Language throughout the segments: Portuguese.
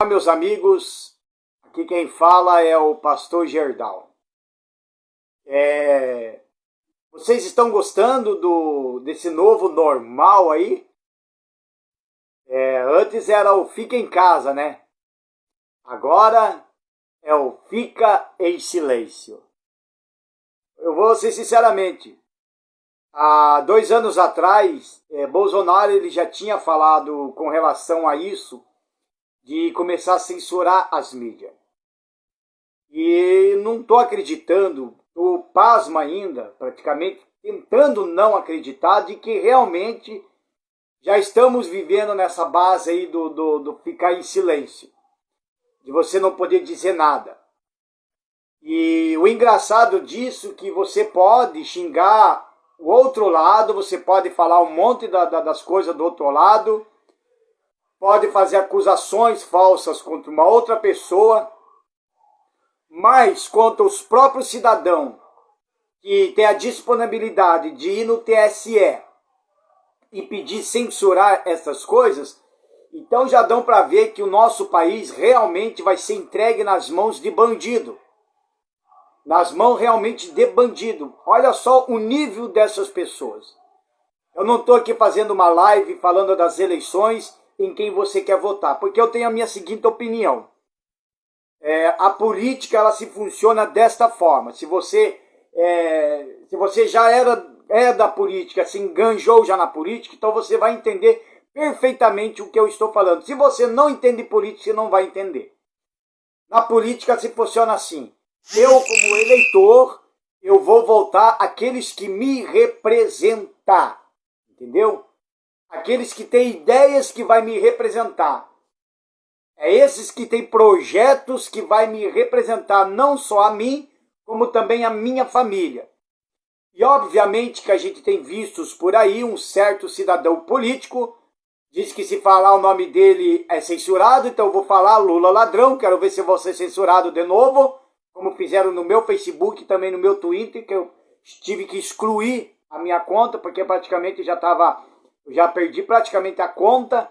Olá, meus amigos, aqui quem fala é o pastor Gerdau. Vocês estão gostando desse novo normal aí? Antes era o fica em casa, né? Agora é o fica em silêncio. Eu vou ser sinceramente, há 2 anos atrás, Bolsonaro ele já tinha falado com relação a isso, de começar a censurar as mídias. E não estou acreditando, estou pasmo ainda, praticamente tentando não acreditar de que realmente já estamos vivendo nessa base aí do ficar em silêncio, de você não poder dizer nada. E o engraçado disso é que você pode xingar o outro lado, você pode falar um monte das coisas do outro lado, pode fazer acusações falsas contra uma outra pessoa, mas contra os próprios cidadãos que têm a disponibilidade de ir no TSE e pedir censurar essas coisas, então já dão para ver que o nosso país realmente vai ser entregue nas mãos de bandido. Nas mãos realmente de bandido. Olha só o nível dessas pessoas. Eu não estou aqui fazendo uma live falando das eleições em quem você quer votar, porque eu tenho a minha seguinte opinião. A política ela se funciona desta forma. Se você já é da política, se enganjou já na política, então você vai entender perfeitamente o que eu estou falando. Se você não entende política, você não vai entender. Na política se funciona assim. Eu, como eleitor, eu vou votar aqueles que me representam. Entendeu? Aqueles que têm ideias que vai me representar. É esses que têm projetos que vai me representar não só a mim, como também a minha família. E obviamente que a gente tem vistos por aí um certo cidadão político, diz que se falar o nome dele é censurado, então eu vou falar Lula ladrão, quero ver se eu vou ser censurado de novo, como fizeram no meu Facebook e também no meu Twitter, que eu tive que excluir a minha conta, porque praticamente já perdi praticamente a conta.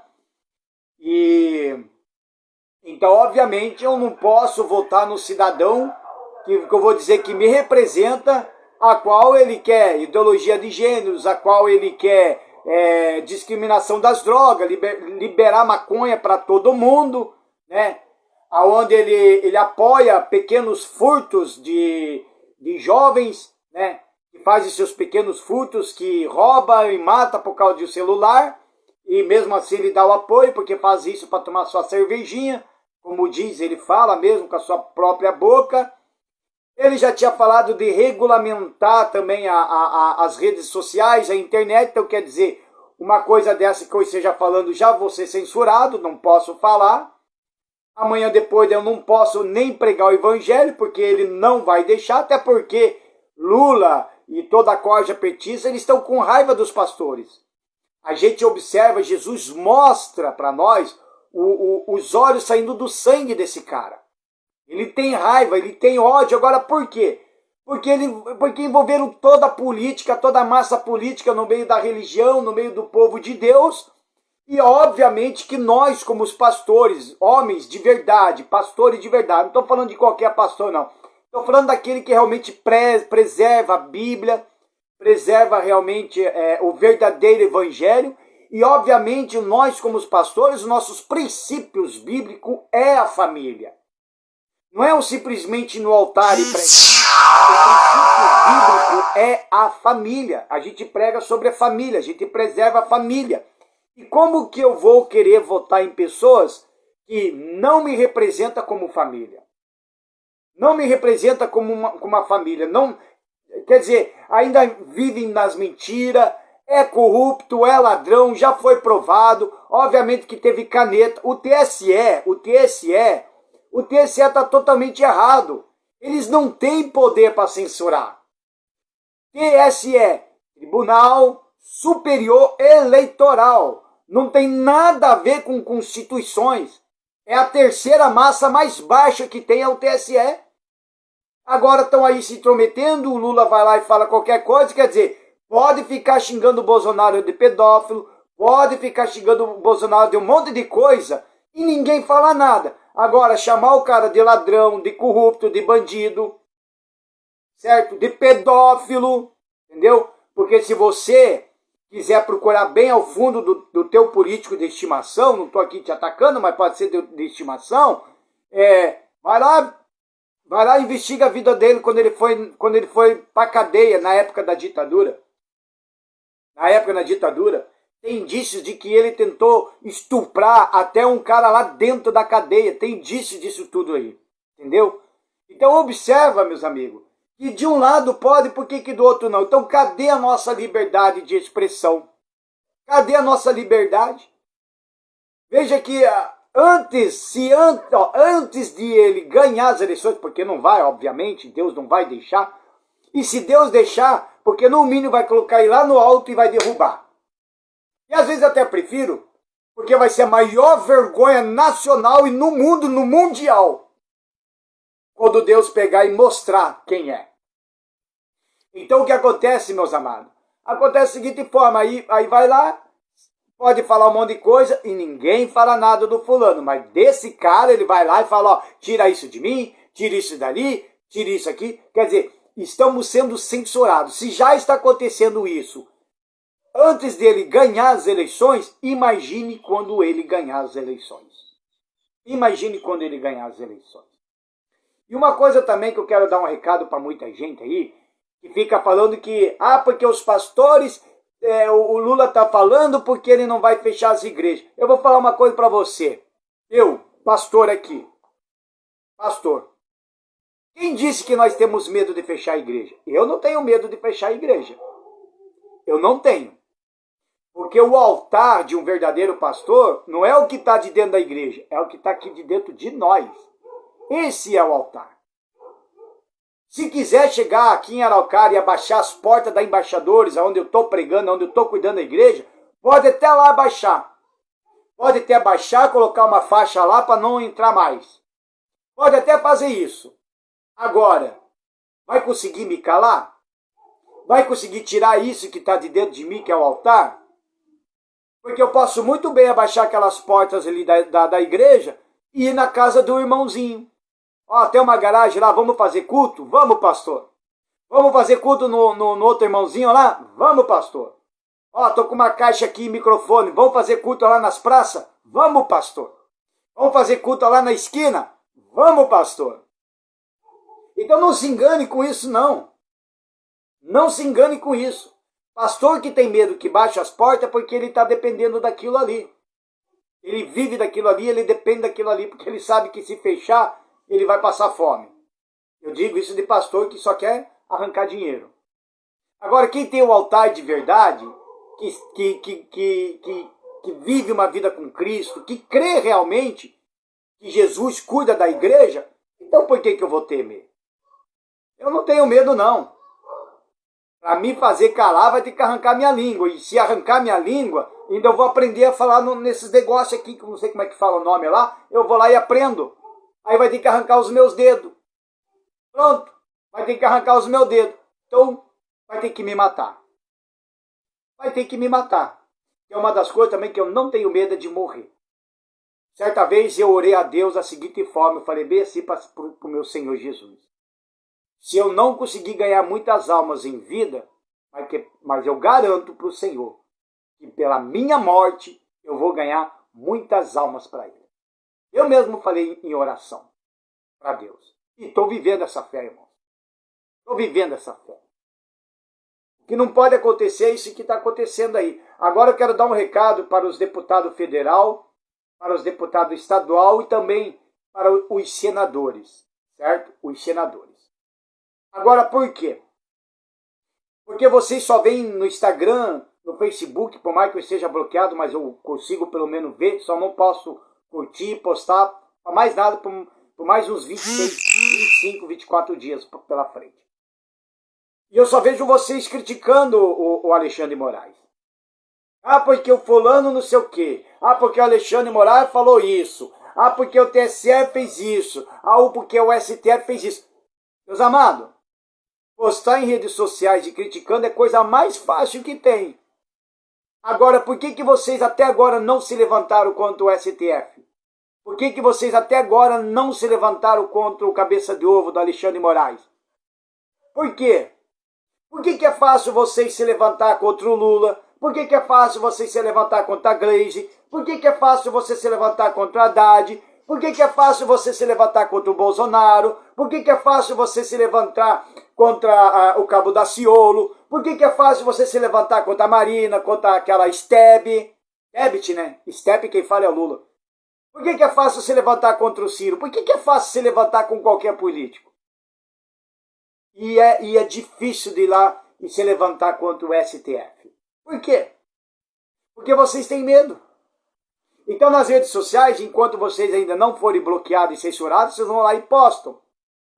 Então, obviamente, eu não posso votar no cidadão que eu vou dizer que me representa, a qual ele quer ideologia de gêneros, a qual ele quer discriminação das drogas, liberar maconha para todo mundo, né? Onde ele apoia pequenos furtos de jovens, né? Que fazem seus pequenos furtos, que rouba e mata por causa de um celular, e mesmo assim ele dá o apoio, porque faz isso para tomar sua cervejinha, como diz, ele fala mesmo com a sua própria boca. Ele já tinha falado de regulamentar também as redes sociais, a internet, então quer dizer, uma coisa dessa que eu esteja falando já vou ser censurado, não posso falar. Amanhã depois eu não posso nem pregar o evangelho, porque ele não vai deixar, até porque Lula e toda a corja petista, eles estão com raiva dos pastores. A gente observa, Jesus mostra para nós os olhos saindo do sangue desse cara. Ele tem raiva, ele tem ódio. Agora por quê? Porque envolveram toda a política, toda a massa política no meio da religião, no meio do povo de Deus. E obviamente que nós, como os pastores, homens de verdade, pastores de verdade, não estou falando de qualquer pastor, não. Estou falando daquele que realmente preserva a Bíblia, preserva realmente o verdadeiro evangelho. E obviamente nós, como os pastores, nossos princípios bíblicos é a família. Não é simplesmente no altar e pregar. O princípio bíblico é a família. A gente prega sobre a família, a gente preserva a família. E como que eu vou querer votar em pessoas que não me representam como família? Não me representa como uma família. Não, quer dizer, ainda vivem nas mentiras, é corrupto, é ladrão, já foi provado. Obviamente que teve caneta. O TSE está totalmente errado. Eles não têm poder para censurar. TSE, Tribunal Superior Eleitoral. Não tem nada a ver com constituições. É a terceira massa mais baixa que tem, é o TSE. Agora estão aí se intrometendo, o Lula vai lá e fala qualquer coisa, quer dizer, pode ficar xingando o Bolsonaro de pedófilo, pode ficar xingando o Bolsonaro de um monte de coisa, e ninguém fala nada. Agora, chamar o cara de ladrão, de corrupto, de bandido, certo? De pedófilo, entendeu? Porque se você quiser procurar bem ao fundo do teu político de estimação, não estou aqui te atacando, mas pode ser de estimação, vai lá e investiga a vida dele quando ele foi para cadeia na época da ditadura. Na época da ditadura, tem indícios de que ele tentou estuprar até um cara lá dentro da cadeia. Tem indícios disso tudo aí, entendeu? Então observa, meus amigos, que de um lado pode, por que do outro não? Então cadê a nossa liberdade de expressão? Cadê a nossa liberdade? Veja que antes de ele ganhar as eleições, porque não vai, obviamente, Deus não vai deixar, e se Deus deixar, porque no mínimo vai colocar ele lá no alto e vai derrubar. E às vezes até prefiro, porque vai ser a maior vergonha nacional e no mundo, no mundial, quando Deus pegar e mostrar quem é. Então o que acontece, meus amados? Acontece da seguinte forma, aí vai lá, pode falar um monte de coisa e ninguém fala nada do fulano, mas desse cara ele vai lá e fala, ó, tira isso de mim, tira isso dali, tira isso aqui. Quer dizer, estamos sendo censurados. Se já está acontecendo isso antes dele ganhar as eleições, imagine quando ele ganhar as eleições. Imagine quando ele ganhar as eleições. E uma coisa também que eu quero dar um recado para muita gente aí, que fica falando que, porque os pastores, o Lula está falando porque ele não vai fechar as igrejas. Eu vou falar uma coisa para você. Eu, pastor aqui, pastor, quem disse que nós temos medo de fechar a igreja? Eu não tenho medo de fechar a igreja. Eu não tenho. Porque o altar de um verdadeiro pastor não é o que está de dentro da igreja, é o que está aqui de dentro de nós. Esse é o altar. Se quiser chegar aqui em Araucária e abaixar as portas da Embaixadores, onde eu estou pregando, onde eu estou cuidando da igreja, pode até lá abaixar. Pode até abaixar, colocar uma faixa lá para não entrar mais. Pode até fazer isso. Agora, vai conseguir me calar? Vai conseguir tirar isso que está de dentro de mim, que é o altar? Porque eu posso muito bem abaixar aquelas portas ali da igreja e ir na casa do irmãozinho. Ó, tem uma garagem lá, vamos fazer culto? Vamos, pastor. Vamos fazer culto no outro irmãozinho lá? Vamos, pastor. Ó, tô com uma caixa aqui, microfone. Vamos fazer culto lá nas praças? Vamos, pastor. Vamos fazer culto lá na esquina? Vamos, pastor. Então não se engane com isso, não. Não se engane com isso. Pastor que tem medo que baixe as portas é porque ele está dependendo daquilo ali. Ele vive daquilo ali, ele depende daquilo ali, porque ele sabe que se fechar, ele vai passar fome. Eu digo isso de pastor que só quer arrancar dinheiro. Agora, quem tem o altar de verdade, que vive uma vida com Cristo, que crê realmente que Jesus cuida da igreja, então por que eu vou temer? Eu não tenho medo, não. Para me fazer calar, vai ter que arrancar minha língua. E se arrancar minha língua, ainda eu vou aprender a falar nesses negócios aqui, que eu não sei como é que fala o nome lá, eu vou lá e aprendo. Aí vai ter que arrancar os meus dedos. Pronto, vai ter que arrancar os meus dedos. Então, vai ter que me matar. Vai ter que me matar. É uma das coisas também que eu não tenho medo de morrer. Certa vez eu orei a Deus da seguinte forma, eu falei bem assim para o meu Senhor Jesus. Se eu não conseguir ganhar muitas almas em vida, mas eu garanto para o Senhor que pela minha morte eu vou ganhar muitas almas para Ele. Eu mesmo falei em oração para Deus. E estou vivendo essa fé, irmão. Estou vivendo essa fé. O que não pode acontecer é isso que está acontecendo aí. Agora eu quero dar um recado para os deputados federal, para os deputados estadual e também para os senadores, certo? Os senadores. Agora, por quê? Porque vocês só veem no Instagram, no Facebook, por mais que eu esteja bloqueado, mas eu consigo pelo menos ver, só não posso curtir, postar, para mais nada, por mais uns 26, 25, 24 dias pela frente. E eu só vejo vocês criticando o Alexandre Moraes. Porque o fulano não sei o quê. Porque o Alexandre Moraes falou isso. Porque o TSE fez isso. Porque o STF fez isso. Meus amados, postar em redes sociais e criticando é a coisa mais fácil que tem. Agora, por que vocês até agora não se levantaram contra o STF? Por que que vocês até agora não se levantaram contra o cabeça de ovo do Alexandre de Moraes? Por quê? Por que que é fácil vocês se levantar contra o Lula? Por que que é fácil vocês se levantar contra a Gleisi? Por que que é fácil você se levantar contra a Haddad? Por que que é fácil você se levantar contra o Bolsonaro? Por que que é fácil você se levantar contra o Cabo Daciolo? Por que que é fácil você se levantar contra a Marina, contra aquela Steb? Tebet, né? Steb quem fala é o Lula. Por que que é fácil se levantar contra o Ciro? Por que que é fácil se levantar com qualquer político? E é difícil de ir lá e se levantar contra o STF. Por quê? Porque vocês têm medo. Então, nas redes sociais, enquanto vocês ainda não forem bloqueados e censurados, vocês vão lá e postam.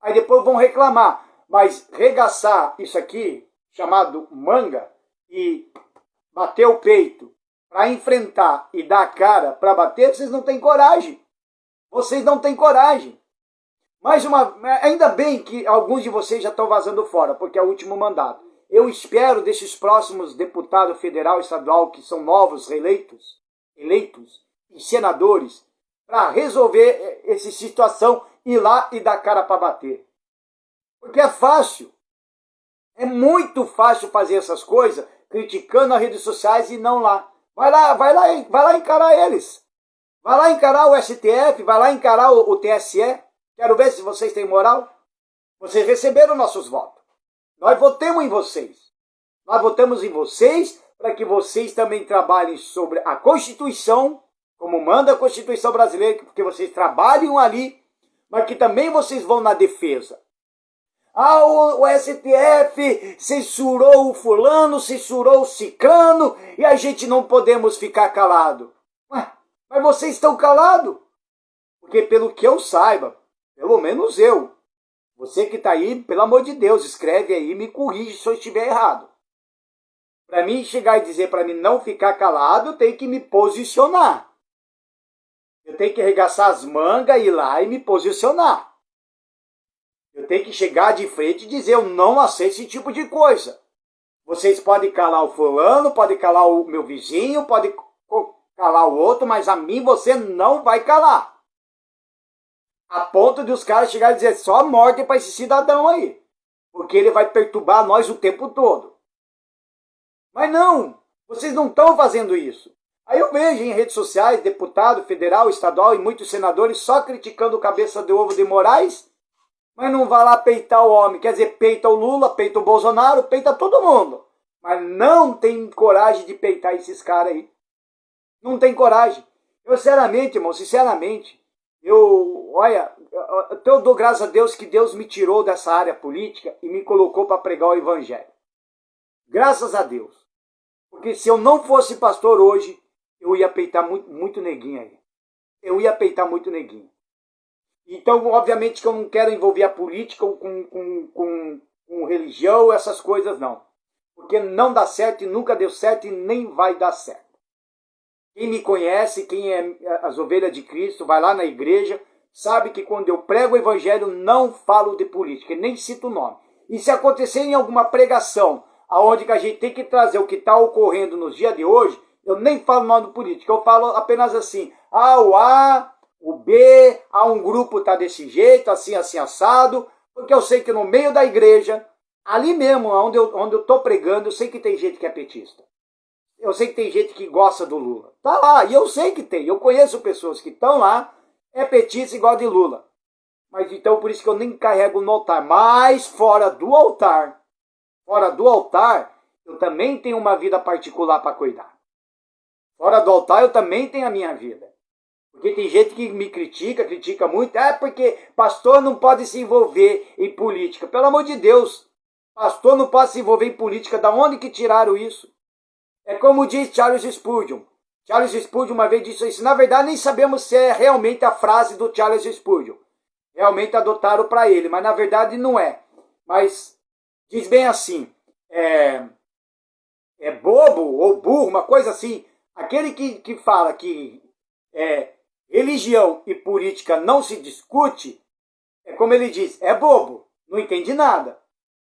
Aí depois vão reclamar. Mas regaçar isso aqui, chamado manga, e bater o peito para enfrentar e dar a cara para bater, vocês não têm coragem. Vocês não têm coragem. Ainda bem que alguns de vocês já estão vazando fora, porque é o último mandato. Eu espero desses próximos deputados federal e estadual que são novos, eleitos, e senadores, para resolver essa situação, ir lá e dar cara para bater. Porque é fácil. É muito fácil fazer essas coisas, criticando as redes sociais e não lá. Vai lá encarar eles. Vai lá encarar o STF, vai lá encarar o TSE. Quero ver se vocês têm moral. Vocês receberam nossos votos. Nós votamos em vocês. Nós votamos em vocês para que vocês também trabalhem sobre a Constituição, como manda a Constituição brasileira, porque vocês trabalham ali, mas que também vocês vão na defesa. Ah, o STF censurou o fulano, censurou o ciclano, e a gente não podemos ficar calado. Ué, mas vocês estão calados? Porque pelo que eu saiba, pelo menos eu, você que está aí, pelo amor de Deus, escreve aí e me corrige se eu estiver errado. Para mim chegar e dizer para mim não ficar calado, eu tenho que me posicionar. Eu tenho que arregaçar as mangas, ir lá e me posicionar. Eu tenho que chegar de frente e dizer eu não aceito esse tipo de coisa. Vocês podem calar o fulano, podem calar o meu vizinho, podem calar o outro, mas a mim você não vai calar. A ponto de os caras chegarem e dizer só a morte para esse cidadão aí. Porque ele vai perturbar nós o tempo todo. Mas não, vocês não estão fazendo isso. Aí eu vejo em redes sociais, deputado federal, estadual e muitos senadores só criticando o cabeça de ovo de Moraes, mas não vai lá peitar o homem. Quer dizer, peita o Lula, peita o Bolsonaro, peita todo mundo. Mas não tem coragem de peitar esses caras aí. Não tem coragem. Eu, sinceramente, irmão, eu dou graças a Deus que Deus me tirou dessa área política e me colocou para pregar o evangelho. Graças a Deus. Porque se eu não fosse pastor hoje, eu ia peitar muito neguinho aí. Eu ia peitar muito neguinho. Então, obviamente que eu não quero envolver a política com religião, essas coisas não. Porque não dá certo e nunca deu certo e nem vai dar certo. Quem me conhece, quem é as ovelhas de Cristo, vai lá na igreja, sabe que quando eu prego o evangelho não falo de política, nem cito o nome. E se acontecer em alguma pregação, aonde que a gente tem que trazer o que está ocorrendo nos dias de hoje, eu nem falo o nome do político, eu falo apenas assim, o A, o B, um grupo está desse jeito, assim, assado, porque eu sei que no meio da igreja, ali mesmo, onde eu estou pregando, eu sei que tem gente que é petista. Eu sei que tem gente que gosta do Lula. Tá lá, e eu sei que tem. Eu conheço pessoas que estão lá, é petista igual de Lula. Mas então por isso que eu nem carrego no altar. Mas fora do altar, eu também tenho uma vida particular para cuidar. Fora do altar eu também tenho a minha vida. Porque tem gente que me critica muito. Porque pastor não pode se envolver em política. Pelo amor de Deus, pastor não pode se envolver em política. Da onde que tiraram isso? É como diz Charles Spurgeon. Charles Spurgeon uma vez disse isso. Na verdade, nem sabemos se é realmente a frase do Charles Spurgeon. Realmente adotaram para ele, mas na verdade não é. Mas diz bem assim, é bobo ou burro, uma coisa assim. Aquele que fala que religião e política não se discute, é como ele diz, é bobo, não entende nada.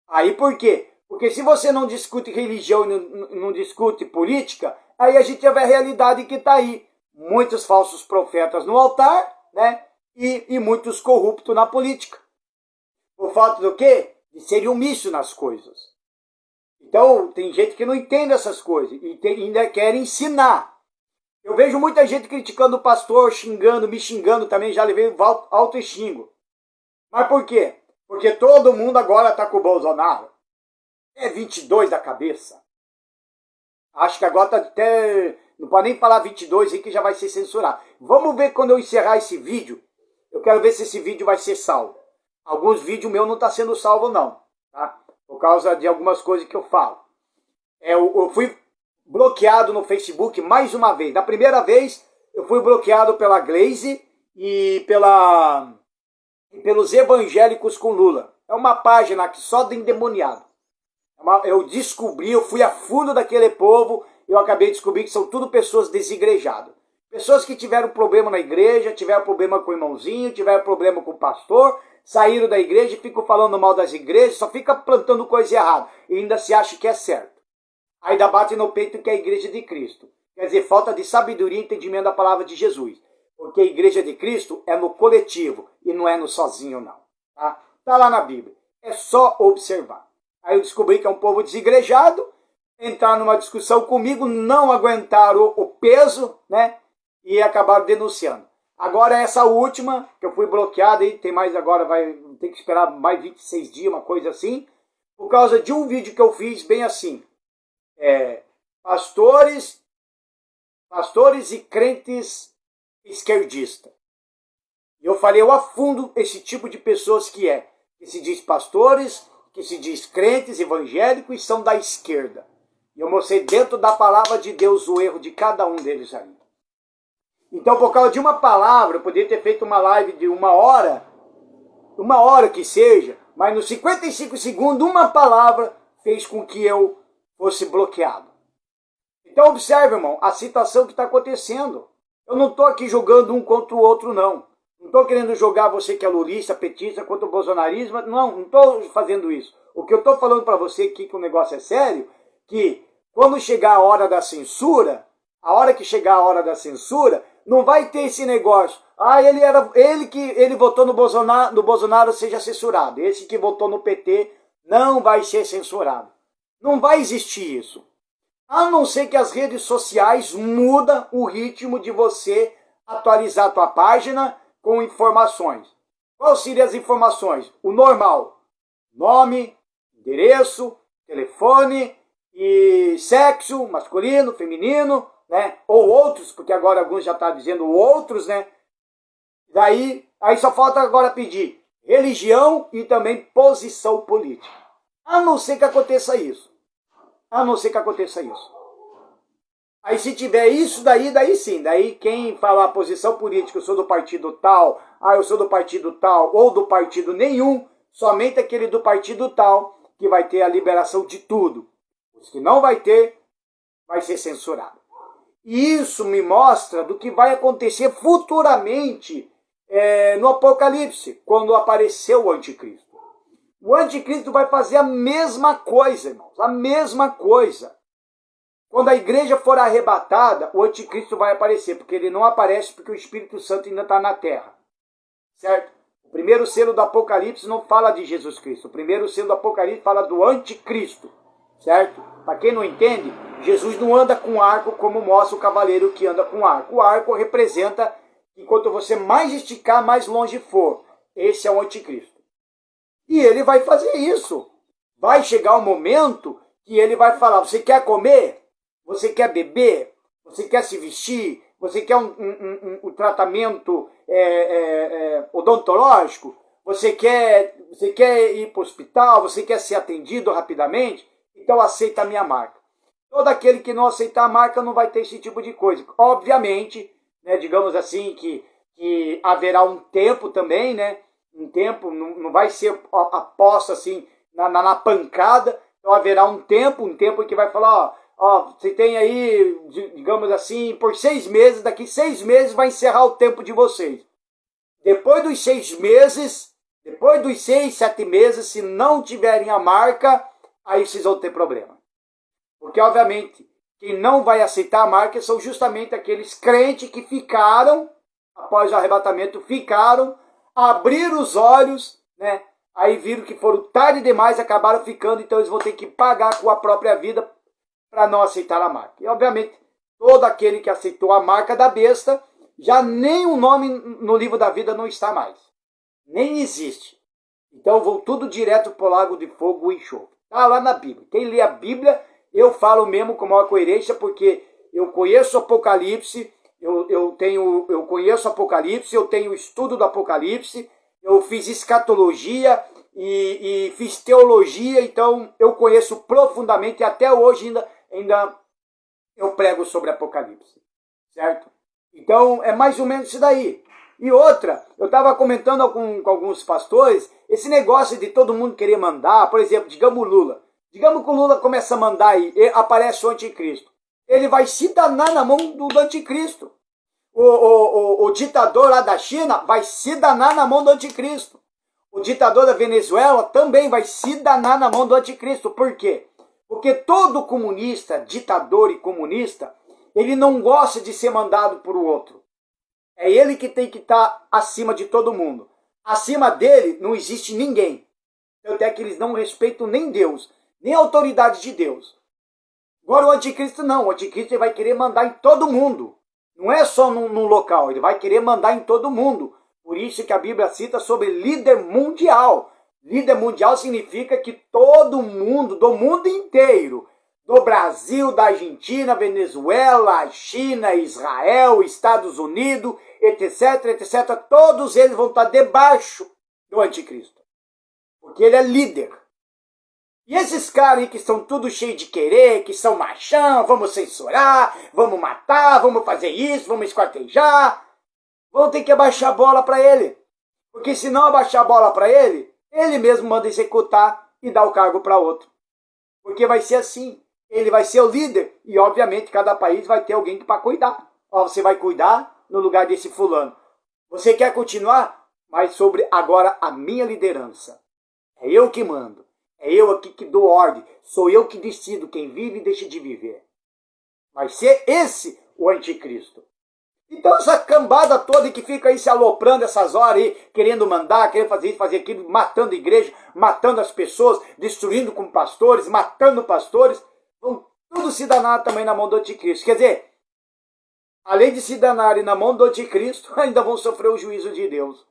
Aí por quê? Porque se você não discute religião e não discute política, aí a gente vê a realidade que está aí. Muitos falsos profetas no altar né? E muitos corruptos na política. Por falta do quê? De serem omissos nas coisas. Então, tem gente que não entende essas coisas e ainda quer ensinar. Eu vejo muita gente criticando o pastor, xingando, me xingando também, já levei alto e xingo. Mas por quê? Porque todo mundo agora está com o Bolsonaro. É 22 da cabeça. Acho que agora está até... Não pode nem falar 22 aí que já vai ser censurado. Vamos ver quando eu encerrar esse vídeo. Eu quero ver se esse vídeo vai ser salvo. Alguns vídeos meus não estão sendo salvo não. Tá? Por causa de algumas coisas que eu falo. Eu fui bloqueado no Facebook mais uma vez. Da primeira vez, eu fui bloqueado pela Glaze e pelos evangélicos com Lula. É uma página que só de endemoniado. Eu descobri, eu fui a fundo daquele povo, eu acabei de descobrir que são tudo pessoas desigrejadas. Pessoas que tiveram problema na igreja, tiveram problema com o irmãozinho, tiveram problema com o pastor, saíram da igreja e ficam falando mal das igrejas, só fica plantando coisa errada e ainda se acha que é certo. Ainda bate no peito que é a igreja de Cristo. Quer dizer, falta de sabedoria e entendimento da palavra de Jesus. Porque a igreja de Cristo é no coletivo e não é no sozinho não. Tá lá na Bíblia. É só observar. Aí eu descobri que é um povo desigrejado, entrar numa discussão comigo, não aguentaram o peso, né? E acabaram denunciando. Agora essa última, que eu fui bloqueado, aí tem mais agora, vai ter que esperar mais 26 dias, uma coisa assim, por causa de um vídeo que eu fiz bem assim. Pastores e crentes esquerdistas. E eu falei a fundo esse tipo de pessoas que se diz pastores, que se diz crentes evangélicos e são da esquerda. E eu mostrei dentro da palavra de Deus o erro de cada um deles aí. Então, por causa de uma palavra, eu poderia ter feito uma live de uma hora que seja, mas nos 55 segundos, uma palavra fez com que eu fosse bloqueado. Então, observe, irmão, a situação que está acontecendo. Eu não estou aqui jogando um contra o outro, não. Não estou querendo jogar você que é lulista, petista, contra o bolsonarismo. Não estou fazendo isso. O que eu estou falando para você aqui, que o negócio é sério, que quando chegar a hora da censura, não vai ter esse negócio. Ele votou no Bolsonaro seja censurado. Esse que votou no PT não vai ser censurado. Não vai existir isso. A não ser que as redes sociais mudam o ritmo de você atualizar a tua página com informações. Quais seriam as informações? O normal. Nome, endereço, telefone e sexo, masculino, feminino, né? Ou outros, porque agora alguns já estão dizendo outros, né? Aí só falta agora pedir religião e também posição política. A não ser que aconteça isso. Aí se tiver isso, daí sim. Daí quem falar posição política, eu sou do partido tal, eu sou do partido tal, ou do partido nenhum, somente aquele do partido tal que vai ter a liberação de tudo. Os que não vai ter, vai ser censurado. E isso me mostra do que vai acontecer futuramente no Apocalipse, quando apareceu o anticristo. O anticristo vai fazer a mesma coisa, irmãos, a mesma coisa. Quando a igreja for arrebatada, o anticristo vai aparecer, porque ele não aparece porque o Espírito Santo ainda está na terra. Certo? O primeiro selo do Apocalipse não fala de Jesus Cristo. O primeiro selo do Apocalipse fala do anticristo. Certo? Para quem não entende, Jesus não anda com arco como mostra o cavaleiro que anda com arco. O arco representa, enquanto você mais esticar, mais longe for. Esse é o anticristo. E ele vai fazer isso. Vai chegar um momento que ele vai falar, você quer comer? Você quer beber? Você quer se vestir? Você quer um tratamento odontológico? Você quer ir para o hospital? Você quer ser atendido rapidamente? Então aceita a minha marca. Todo aquele que não aceitar a marca não vai ter esse tipo de coisa. Obviamente, né, digamos assim, que haverá um tempo também, né? Um tempo, não vai ser aposta assim na pancada. Então haverá um tempo que vai falar, você tem aí, digamos assim, por 6 meses, daqui 6 meses vai encerrar o tempo de vocês. Depois dos 6 meses, depois dos 6, 7 meses, se não tiverem a marca, aí vocês vão ter problema. Porque, obviamente, quem não vai aceitar a marca são justamente aqueles crentes que ficaram após o arrebatamento, ficaram, abriram os olhos, né? Aí viram que foram tarde demais, acabaram ficando, então eles vão ter que pagar com a própria vida para não aceitar a marca. E, obviamente, todo aquele que aceitou a marca da besta, já nem o nome no livro da vida não está mais. Nem existe. Então vão tudo direto para o lago de fogo e enxofre. Está lá na Bíblia. Quem lê a Bíblia, eu falo mesmo com maior coerência, porque eu conheço o Apocalipse, eu conheço o Apocalipse, eu tenho estudo do Apocalipse, eu fiz escatologia e fiz teologia, então eu conheço profundamente e até hoje ainda eu prego sobre Apocalipse, certo? Então é mais ou menos isso daí. E outra, eu estava comentando com alguns pastores, esse negócio de todo mundo querer mandar, por exemplo, digamos o Lula. Digamos que o Lula começa a mandar e aparece o anticristo. Ele vai se danar na mão do anticristo. O ditador lá da China vai se danar na mão do anticristo. O ditador da Venezuela também vai se danar na mão do anticristo. Por quê? Porque todo comunista, ditador e comunista, ele não gosta de ser mandado por o outro. É ele que tem que estar acima de todo mundo. Acima dele não existe ninguém. Tanto é que eles não respeitam nem Deus, nem a autoridade de Deus. Agora o anticristo não. O anticristo ele vai querer mandar em todo mundo. Não é só num local, ele vai querer mandar em todo mundo. Por isso que a Bíblia cita sobre líder mundial. Líder mundial significa que todo mundo, do mundo inteiro, do Brasil, da Argentina, Venezuela, China, Israel, Estados Unidos, etc, etc, todos eles vão estar debaixo do anticristo. Porque ele é líder. E esses caras aí que são tudo cheio de querer, que são machão, vamos censurar, vamos matar, vamos fazer isso, vamos esquartejar, vão ter que abaixar a bola para ele. Porque se não abaixar a bola para ele, ele mesmo manda executar e dá o cargo para outro. Porque vai ser assim. Ele vai ser o líder e, obviamente, cada país vai ter alguém para cuidar. Ó, você vai cuidar no lugar desse fulano. Você quer continuar? Mas sobre agora a minha liderança. É eu que mando. É eu aqui que dou ordem. Sou eu que decido quem vive e deixa de viver. Vai ser esse o anticristo. Então essa cambada toda que fica aí se aloprando essas horas aí, querendo mandar, querendo fazer isso, fazer aquilo, matando a igreja, matando as pessoas, destruindo com pastores, matando pastores, vão tudo se danar também na mão do anticristo. Quer dizer, além de se danarem na mão do anticristo, ainda vão sofrer o juízo de Deus.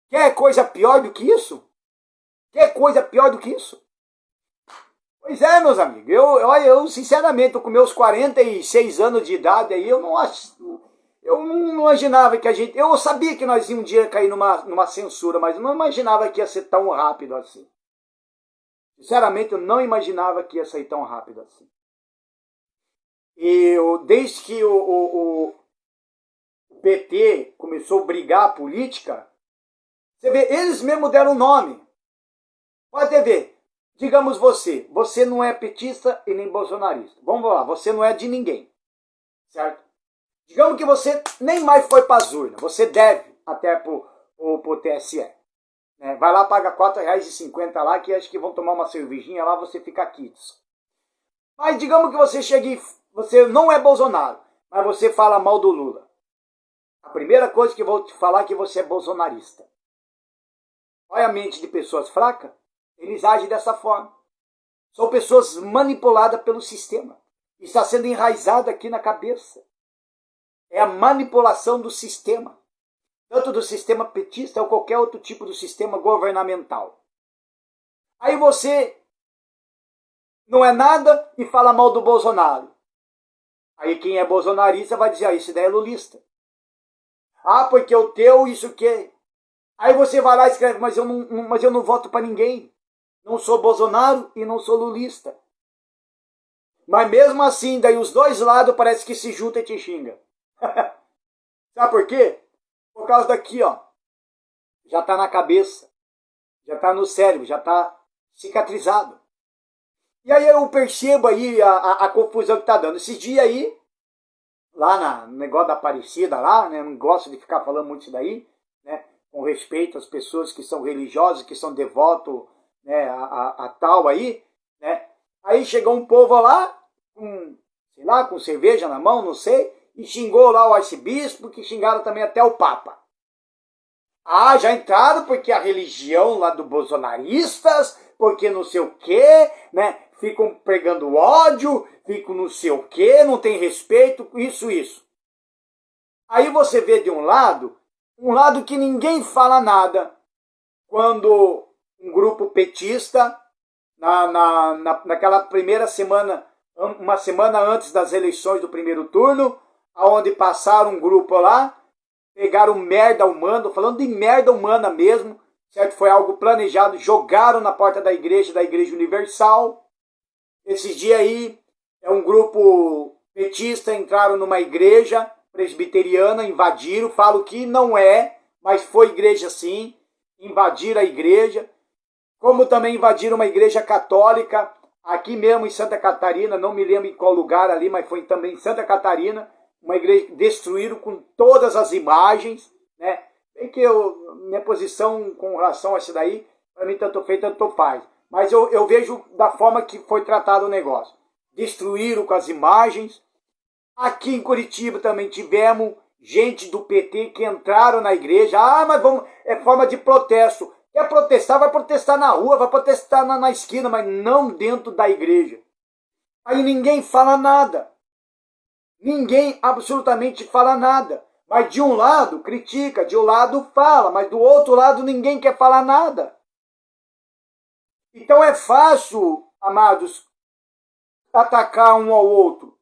Quer coisa pior do que isso? Quer coisa pior do que isso? Pois é, meus amigos, eu sinceramente, com meus 46 anos de idade aí, eu não imaginava que a gente... Eu sabia que nós íamos um dia cair numa censura, mas eu não imaginava que ia ser tão rápido assim. Sinceramente, eu não imaginava que ia sair tão rápido assim. E desde que o PT começou a brigar a política, você vê, eles mesmos deram nome. Pode ver, digamos você não é petista e nem bolsonarista. Vamos lá, você não é de ninguém, certo? Digamos que você nem mais foi para as urnas, você deve até pro TSE. Né? Vai lá, paga R$4,50 lá, que acho que vão tomar uma cervejinha lá, você fica quites. Mas digamos que você chegue, você não é Bolsonaro, mas você fala mal do Lula. A primeira coisa que eu vou te falar é que você é bolsonarista. Olha a mente de pessoas fracas, eles agem dessa forma. São pessoas manipuladas pelo sistema. Está sendo enraizado aqui na cabeça. É a manipulação do sistema. Tanto do sistema petista ou qualquer outro tipo do sistema governamental. Aí você não é nada e fala mal do Bolsonaro. Aí quem é bolsonarista vai dizer, isso daí é lulista. Ah, porque o teu, isso que. Aí você vai lá e escreve, mas eu não voto para ninguém. Não sou Bolsonaro e não sou lulista. Mas mesmo assim, daí os dois lados parece que se juntam e te xingam. Sabe por quê? Por causa daqui, ó. Já está na cabeça. Já está no cérebro, já está cicatrizado. E aí eu percebo aí a confusão que está dando. Esses dias aí, lá no negócio da Aparecida lá, né? Não gosto de ficar falando muito isso daí, né? Com respeito às pessoas que são religiosas, que são devotos, né? a tal aí, né? Aí chegou um povo lá, com, sei lá, com cerveja na mão, não sei, e xingou lá o arcebispo, que xingaram também até o Papa. Ah, já entraram porque a religião lá do bolsonaristas, porque não sei o quê, né? Ficam pregando ódio, ficam não sei o quê, não tem respeito, isso. Aí você vê de um lado que ninguém fala nada, quando um grupo petista, naquela primeira semana, uma semana antes das eleições do primeiro turno, aonde passaram um grupo lá, pegaram merda humana, falando de merda humana mesmo, certo? Foi algo planejado, jogaram na porta da Igreja Universal. Esses dias aí, um grupo petista entraram numa igreja presbiteriana, invadiram, falo que não é, mas foi igreja sim, invadiram a igreja, como também invadiram uma igreja católica, aqui mesmo em Santa Catarina, não me lembro em qual lugar ali, mas foi também em Santa Catarina, uma igreja, destruíram com todas as imagens, né? Bem que minha posição com relação a isso daí, para mim tanto fez, tanto faz. Mas eu vejo da forma que foi tratado o negócio. Destruíram com as imagens. Aqui em Curitiba também tivemos gente do PT que entraram na igreja. Ah, mas vamos, é forma de protesto. Quer protestar, vai protestar na rua, vai protestar na esquina, mas não dentro da igreja. Aí ninguém fala nada. Ninguém absolutamente fala nada. Mas de um lado critica, de um lado fala, mas do outro lado ninguém quer falar nada. Então é fácil, amados, atacar um ao outro.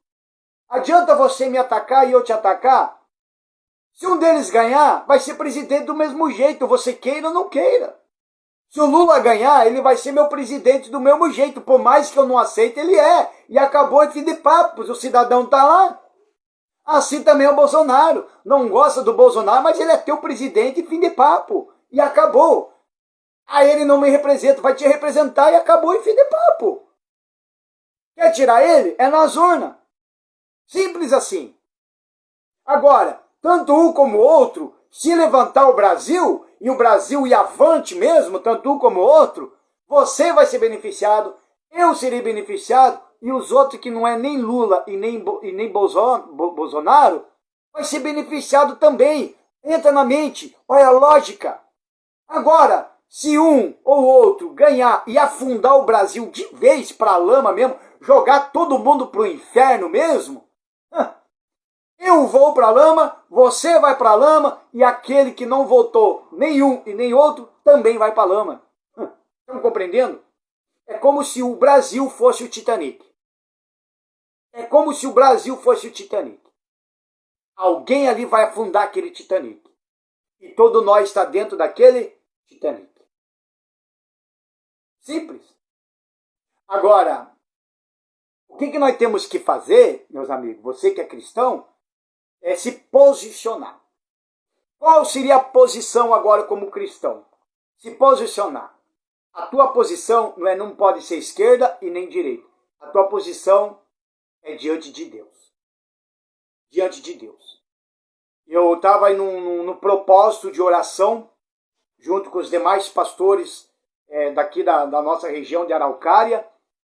Adianta você me atacar e eu te atacar? Se um deles ganhar, vai ser presidente do mesmo jeito, você queira ou não queira. Se o Lula ganhar, ele vai ser meu presidente do mesmo jeito, por mais que eu não aceite, ele é. E acabou de fim de papo, o cidadão está lá. Assim também é o Bolsonaro. Não gosta do Bolsonaro, mas ele é teu presidente e fim de papo. E acabou. Aí ele não me representa, vai te representar e acabou e fim de papo. Quer tirar ele? É nas urnas. Simples assim. Agora, tanto um como o outro, se levantar o Brasil, e o Brasil ir avante mesmo, tanto um como o outro, você vai ser beneficiado, eu serei beneficiado, e os outros que não é nem Lula e nem Bolsonaro, vai ser beneficiado também. Entra na mente, olha a lógica. Agora, se um ou outro ganhar e afundar o Brasil de vez para a lama mesmo, jogar todo mundo para o inferno mesmo, eu vou para a lama, você vai para a lama, e aquele que não votou nenhum e nem outro também vai para a lama. Estão compreendendo? É como se o Brasil fosse o Titanic. É como se o Brasil fosse o Titanic. Alguém ali vai afundar aquele Titanic. E todo nós está dentro daquele Titanic. Simples. Agora, o que nós temos que fazer, meus amigos, você que é cristão, é se posicionar. Qual seria a posição agora como cristão? Se posicionar. A tua posição não pode ser esquerda e nem direita. A tua posição é diante de Deus. Diante de Deus. Eu estava aí no propósito de oração, junto com os demais pastores daqui da nossa região de Araucária,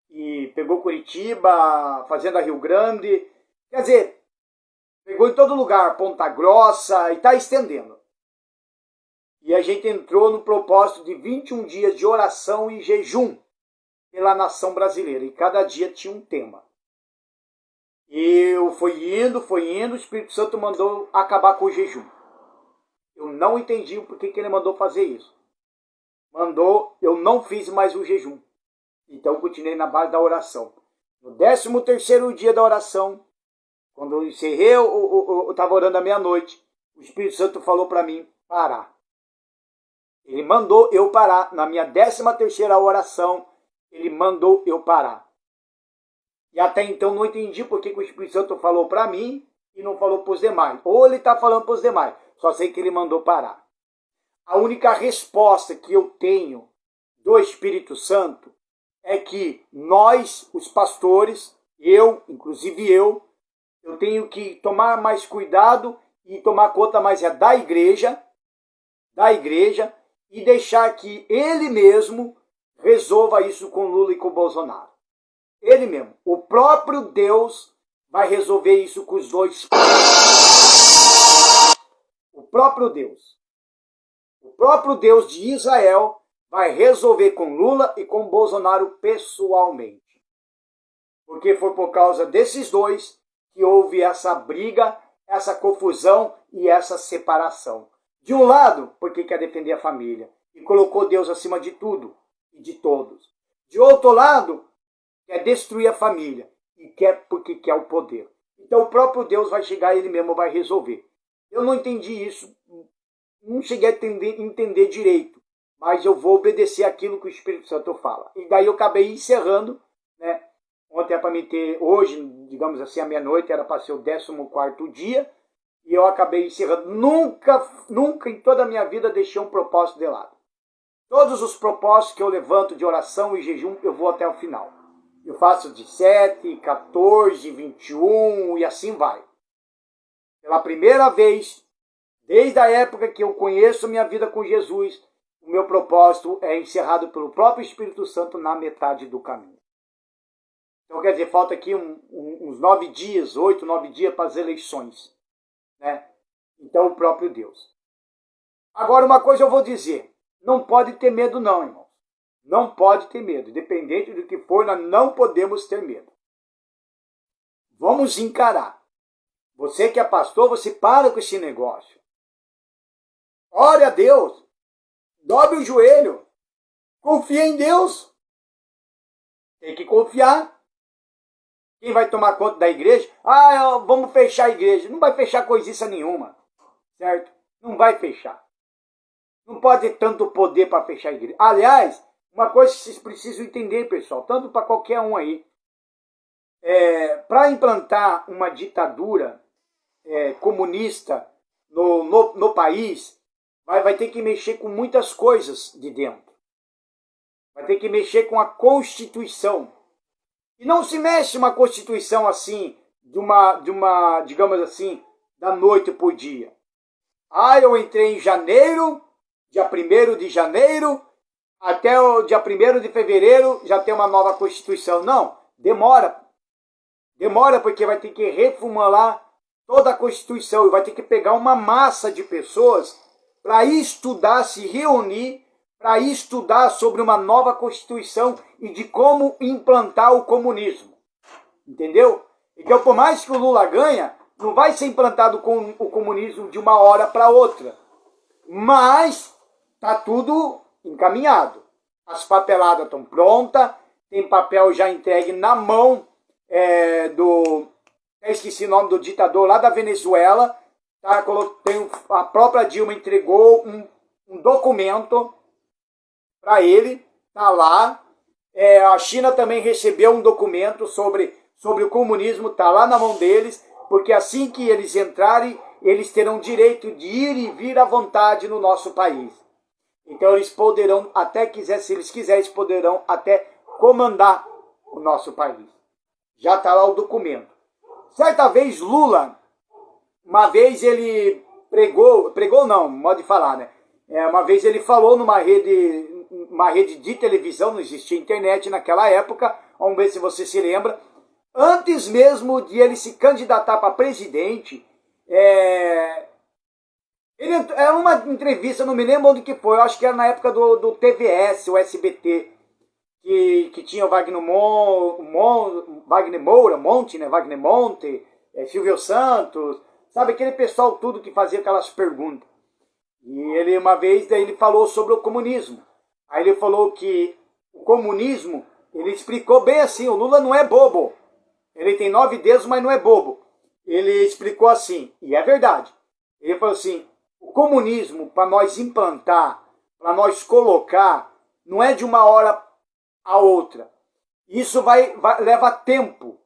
e pegou Curitiba, Fazenda Rio Grande, quer dizer, pegou em todo lugar, Ponta Grossa, e está estendendo. E a gente entrou no propósito de 21 dias de oração e jejum pela nação brasileira, e cada dia tinha um tema. E eu fui indo, o Espírito Santo mandou acabar com o jejum. Eu não entendi o porquê que ele mandou fazer isso. Mandou, eu não fiz mais o jejum. Então continuei na base da oração. No 13º dia da oração, quando eu encerrei, eu estava orando à meia-noite, o Espírito Santo falou para mim parar. Ele mandou eu parar. Na minha 13ª oração, ele mandou eu parar. E até então não entendi por que o Espírito Santo falou para mim e não falou para os demais. Ou ele está falando para os demais. Só sei que ele mandou parar. A única resposta que eu tenho do Espírito Santo é que nós, os pastores, inclusive eu tenho que tomar mais cuidado e tomar conta mais da igreja, e deixar que ele mesmo resolva isso com Lula e com Bolsonaro. Ele mesmo, o próprio Deus, vai resolver isso com os dois. O próprio Deus. O próprio Deus de Israel vai resolver com Lula e com Bolsonaro pessoalmente. Porque foi por causa desses dois que houve essa briga, essa confusão e essa separação. De um lado, porque quer defender a família e colocou Deus acima de tudo e de todos. De outro lado, quer destruir a família e quer porque quer o poder. Então o próprio Deus vai chegar e ele mesmo vai resolver. Eu não entendi isso, não cheguei a entender direito, mas eu vou obedecer aquilo que o Espírito Santo fala. E daí eu acabei encerrando, né? Ontem é para me ter, hoje, digamos assim, à meia-noite, era para ser o 14º dia, e eu acabei encerrando. Nunca em toda a minha vida deixei um propósito de lado. Todos os propósitos que eu levanto de oração e jejum, eu vou até o final. Eu faço de 7, 14, 21 e assim vai. Pela primeira vez, desde a época que eu conheço minha vida com Jesus, o meu propósito é encerrado pelo próprio Espírito Santo na metade do caminho. Então, quer dizer, falta aqui uns 9 dias, 8, 9 dias para as eleições, né? Então, o próprio Deus. Agora, uma coisa eu vou dizer. Não pode ter medo não, irmão. Não pode ter medo. Independente do que for, nós não podemos ter medo. Vamos encarar. Você que é pastor, você para com esse negócio. Ore a Deus. Dobre o joelho. Confia em Deus. Tem que confiar. Quem vai tomar conta da igreja? Vamos fechar a igreja. Não vai fechar coisiça nenhuma. Certo? Não vai fechar. Não pode ter tanto poder para fechar a igreja. Aliás, uma coisa que vocês precisam entender, pessoal, tanto para qualquer um aí. Para implantar uma ditadura comunista no país, vai ter que mexer com muitas coisas de dentro. Vai ter que mexer com a Constituição. E não se mexe uma Constituição assim, digamos assim, da noite por dia. Eu entrei em janeiro, dia 1º de janeiro, até o dia 1º de fevereiro já tem uma nova Constituição. Não, demora. Demora porque vai ter que reformular toda a Constituição e vai ter que pegar uma massa de pessoas para estudar, se reunir, para estudar sobre uma nova Constituição e de como implantar o comunismo. Entendeu? Então, por mais que o Lula ganha, não vai ser implantado com o comunismo de uma hora para outra. Mas está tudo encaminhado. As papeladas estão prontas, tem papel já entregue na mão eu esqueci o nome do ditador lá da Venezuela. Tá? A própria Dilma entregou um documento para ele, tá lá. A China também recebeu um documento sobre o comunismo, tá lá na mão deles, porque assim que eles entrarem, eles terão direito de ir e vir à vontade no nosso país. Então eles poderão, se eles quiserem, eles poderão até comandar o nosso país. Já está lá o documento. Certa vez Lula, uma vez ele pregou não, modo de falar, né? Uma vez ele falou numa rede de televisão, não existia internet naquela época, vamos ver se você se lembra, antes mesmo de ele se candidatar para presidente, era uma entrevista, não me lembro onde que foi, eu acho que era na época do TVS, o SBT, que tinha o Wagner Moura, Wagner Monte, Silvio Santos, sabe, aquele pessoal tudo que fazia aquelas perguntas. E ele, uma vez, daí ele falou sobre o comunismo. Aí ele falou que o comunismo, ele explicou bem assim, o Lula não é bobo. Ele tem 9 dedos, mas não é bobo. Ele explicou assim, e é verdade. Ele falou assim, o comunismo, para nós implantar, para nós colocar, não é de uma hora a outra. Isso leva tempo.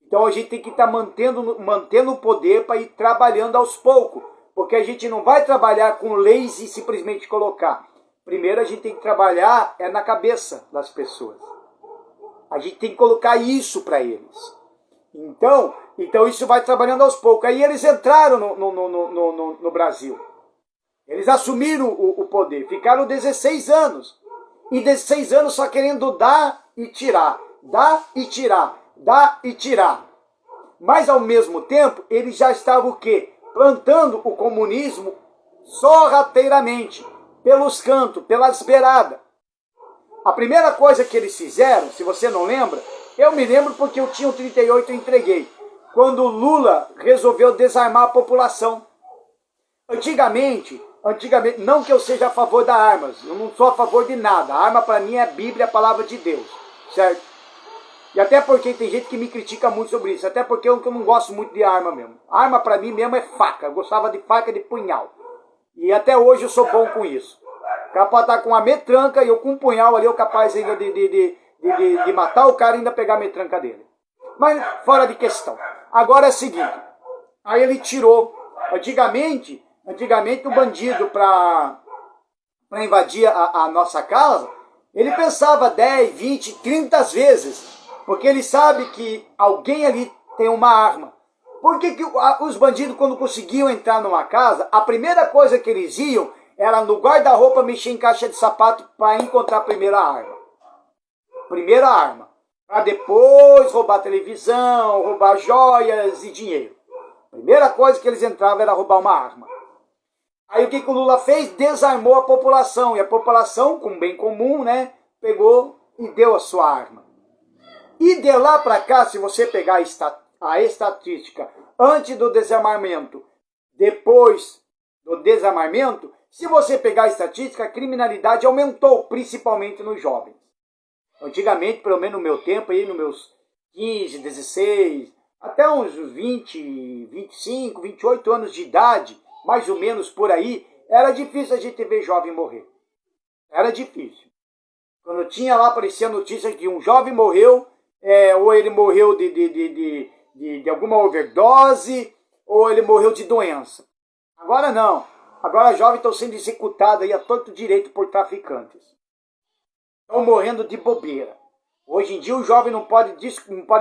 Então a gente tem que estar mantendo o poder para ir trabalhando aos poucos. Porque a gente não vai trabalhar com leis e simplesmente colocar. Primeiro a gente tem que trabalhar na cabeça das pessoas. A gente tem que colocar isso para eles. Então isso vai trabalhando aos poucos. Aí eles entraram no Brasil. Eles assumiram o poder. Ficaram 16 anos. E 16 anos só querendo dar e tirar. Dar e tirar. Dar e tirar. Mas, ao mesmo tempo, ele já estava o quê? Plantando o comunismo sorrateiramente, pelos cantos, pelas beiradas. A primeira coisa que eles fizeram, se você não lembra, eu me lembro porque eu tinha o 38 e entreguei. Quando o Lula resolveu desarmar a população. Antigamente, não que eu seja a favor das armas, eu não sou a favor de nada. A arma para mim é a Bíblia, a palavra de Deus, certo? E até porque tem gente que me critica muito sobre isso, até porque eu não gosto muito de arma mesmo. Arma para mim mesmo é faca, eu gostava de faca de punhal. E até hoje eu sou bom com isso. Capaz de estar com uma metranca e eu com um punhal ali, eu capaz ainda de matar o cara e ainda pegar a metranca dele. Mas fora de questão. Agora é o seguinte, aí ele tirou, antigamente o bandido para invadir a nossa casa, ele pensava 10, 20, 30 vezes, porque ele sabe que alguém ali tem uma arma. Por que os bandidos, quando conseguiam entrar numa casa, a primeira coisa que eles iam era no guarda-roupa mexer em caixa de sapato para encontrar a primeira arma. Primeira arma. Para depois roubar televisão, roubar joias e dinheiro. Primeira coisa que eles entravam era roubar uma arma. Aí o que o Lula fez? Desarmou a população. E a população, com bem comum, né, pegou e deu a sua arma. E de lá para cá, se você pegar a estatística antes do desarmamento, depois do desarmamento, se você pegar a estatística, a criminalidade aumentou, principalmente nos jovens. Antigamente, pelo menos no meu tempo, aí nos meus 15, 16, até uns 20, 25, 28 anos de idade, mais ou menos por aí, era difícil a gente ver jovem morrer. Era difícil. Quando tinha lá, aparecia a notícia que um jovem morreu, ou ele morreu de alguma overdose, ou ele morreu de doença. Agora não. Agora jovens estão sendo executados aí a torto direito por traficantes. Estão morrendo de bobeira. Hoje em dia o jovem não pode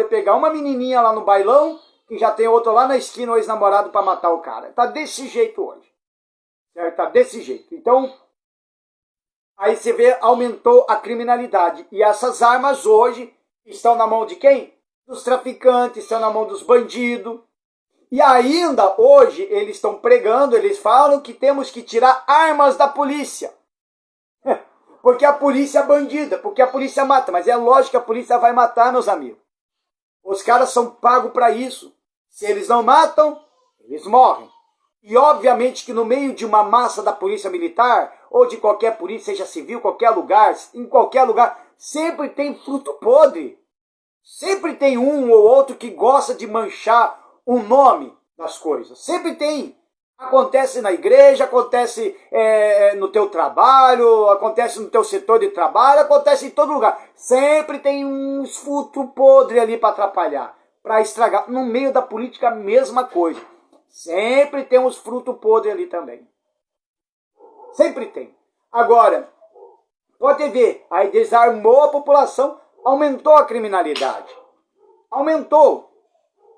pegar uma menininha lá no bailão que já tem outro lá na esquina, o ex-namorado, para matar o cara. Tá desse jeito hoje. Certo? Tá desse jeito. Então, aí você vê, aumentou a criminalidade. E essas armas hoje estão na mão de quem? Dos traficantes, estão na mão dos bandidos. E ainda hoje eles estão pregando, eles falam que temos que tirar armas da polícia. Porque a polícia é bandida, porque a polícia mata. Mas é lógico que a polícia vai matar, meus amigos. Os caras são pagos para isso. Se eles não matam, eles morrem. E obviamente que no meio de uma massa da polícia militar, ou de qualquer polícia, seja civil, qualquer lugar, em qualquer lugar, sempre tem fruto podre. Sempre tem um ou outro que gosta de manchar o nome das coisas. Sempre tem. Acontece na igreja, acontece no teu trabalho, acontece no teu setor de trabalho, acontece em todo lugar. Sempre tem uns frutos podres ali para atrapalhar, para estragar. No meio da política, a mesma coisa. Sempre tem uns frutos podres ali também. Sempre tem. Agora, pode ver, aí desarmou a população, aumentou a criminalidade. Aumentou.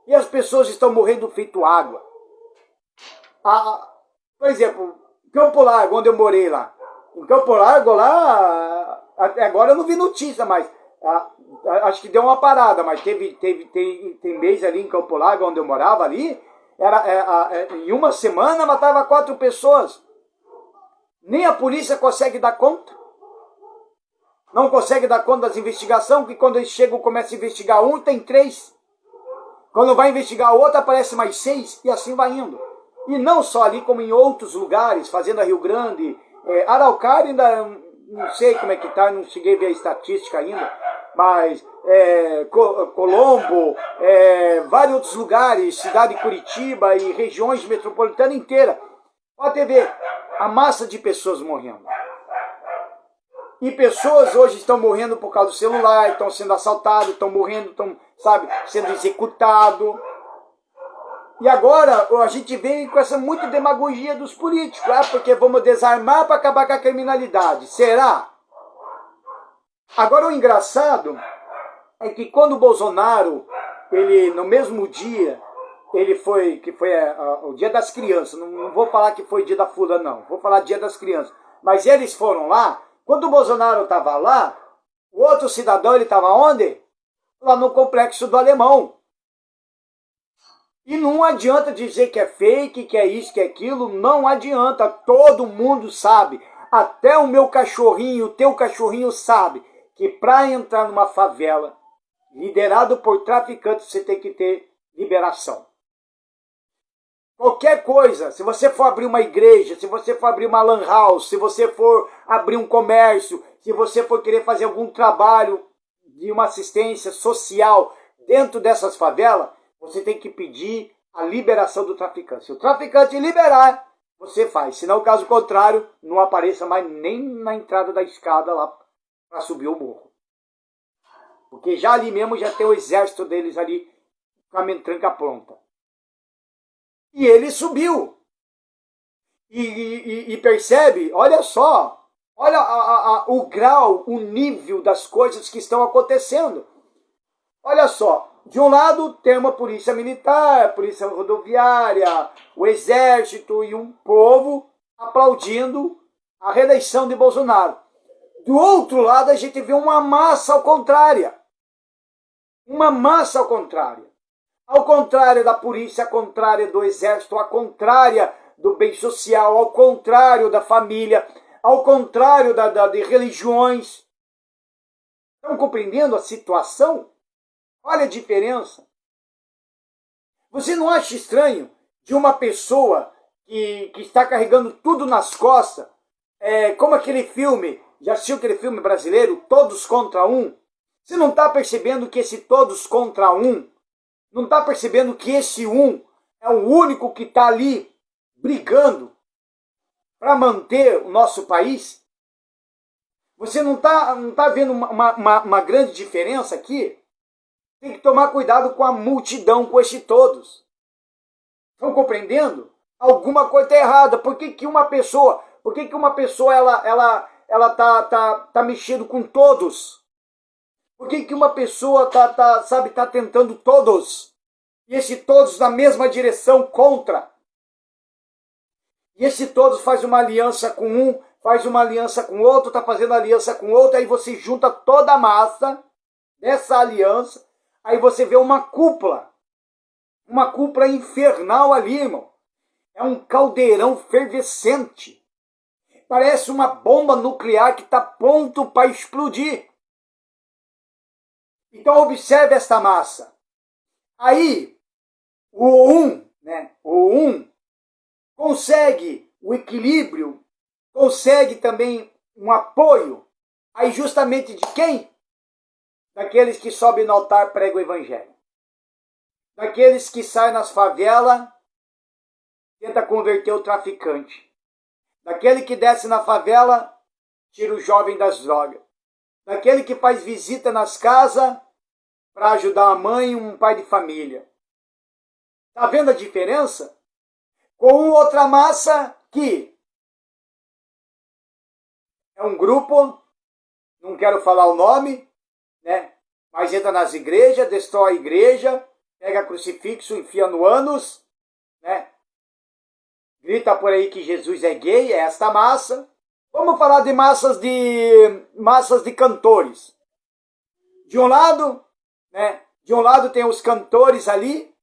E as pessoas estão morrendo feito água. Por exemplo, Campo Largo, onde eu morei lá. Em Campo Largo, lá, até agora eu não vi notícia, mas acho que deu uma parada, mas tem mês ali em Campo Largo, onde eu morava ali, em uma semana matava 4 pessoas. Nem a polícia consegue dar conta. Não consegue dar conta das investigações, que quando eles chegam, começam a investigar um, tem 3. Quando vai investigar o outro, aparece mais 6, e assim vai indo. E não só ali, como em outros lugares, Fazenda Rio Grande, Araucária ainda não sei como é que está, não cheguei a ver a estatística ainda, mas Colombo, vários outros lugares, cidade de Curitiba e regiões metropolitanas inteiras. Pode ver a massa de pessoas morrendo. E pessoas hoje estão morrendo por causa do celular, estão sendo assaltados, estão morrendo, estão, sendo executados. E agora a gente vem com essa muita demagogia dos políticos, porque vamos desarmar para acabar com a criminalidade. Será? Agora o engraçado é que quando o Bolsonaro, ele no mesmo dia, ele foi, que foi o Dia das Crianças, não vou falar que foi Dia da Fula não, vou falar Dia das Crianças, mas eles foram lá. Quando o Bolsonaro estava lá, o outro cidadão, ele estava onde? Lá no Complexo do Alemão. E não adianta dizer que é fake, que é isso, que é aquilo, não adianta, todo mundo sabe. Até o meu cachorrinho, o teu cachorrinho sabe que para entrar numa favela, liderado por traficantes, você tem que ter liberação. Qualquer coisa, se você for abrir uma igreja, se você for abrir uma lan house, se você for abrir um comércio, se você for querer fazer algum trabalho de uma assistência social dentro dessas favelas, você tem que pedir a liberação do traficante. Se o traficante liberar, você faz. Senão, caso contrário, não apareça mais nem na entrada da escada lá para subir o morro. Porque já ali mesmo já tem o exército deles ali com a mentranca pronta. E ele subiu. E percebe, olha só, olha o grau, o nível das coisas que estão acontecendo. Olha só, de um lado tem uma polícia militar, polícia rodoviária, o exército e um povo aplaudindo a reeleição de Bolsonaro. Do outro lado a gente vê uma massa ao contrário. Uma massa ao contrário. Ao contrário da polícia, ao contrário do exército, ao contrário do bem social, ao contrário da família, ao contrário de religiões. Estão compreendendo a situação? Olha a diferença. Você não acha estranho de uma pessoa que está carregando tudo nas costas, como aquele filme, já assistiu aquele filme brasileiro, Todos contra Um? Você não está percebendo que esse todos contra um, não está percebendo que esse um é o único que está ali brigando para manter o nosso país? Você não tá vendo uma grande diferença aqui? Tem que tomar cuidado com a multidão, com esse todos. Estão compreendendo? Alguma coisa está errada. Por que uma pessoa ela tá mexendo com todos? Por que uma pessoa tá tentando todos? E esse todos na mesma direção contra. E esse todos faz uma aliança com um, faz uma aliança com outro, tá fazendo aliança com outro, aí você junta toda a massa dessa aliança, aí você vê uma cúpula infernal ali, irmão. É um caldeirão fervescente. Parece uma bomba nuclear que está pronto para explodir. Então observe esta massa. Aí, o um consegue o equilíbrio, consegue também um apoio, aí justamente de quem? Daqueles que sobem no altar e pregam o evangelho. Daqueles que saem nas favelas, tenta converter o traficante. Daquele que desce na favela, tira o jovem das drogas. Daquele que faz visita nas casas para ajudar a mãe e um pai de família. Está vendo a diferença? Com outra massa que é um grupo, não quero falar o nome, né? Mas entra nas igrejas, destrói a igreja, pega crucifixo, enfia no ânus, né? Grita por aí que Jesus é gay, é esta massa. Vamos falar de massas de cantores. De um lado, né? De um lado tem os cantores ali,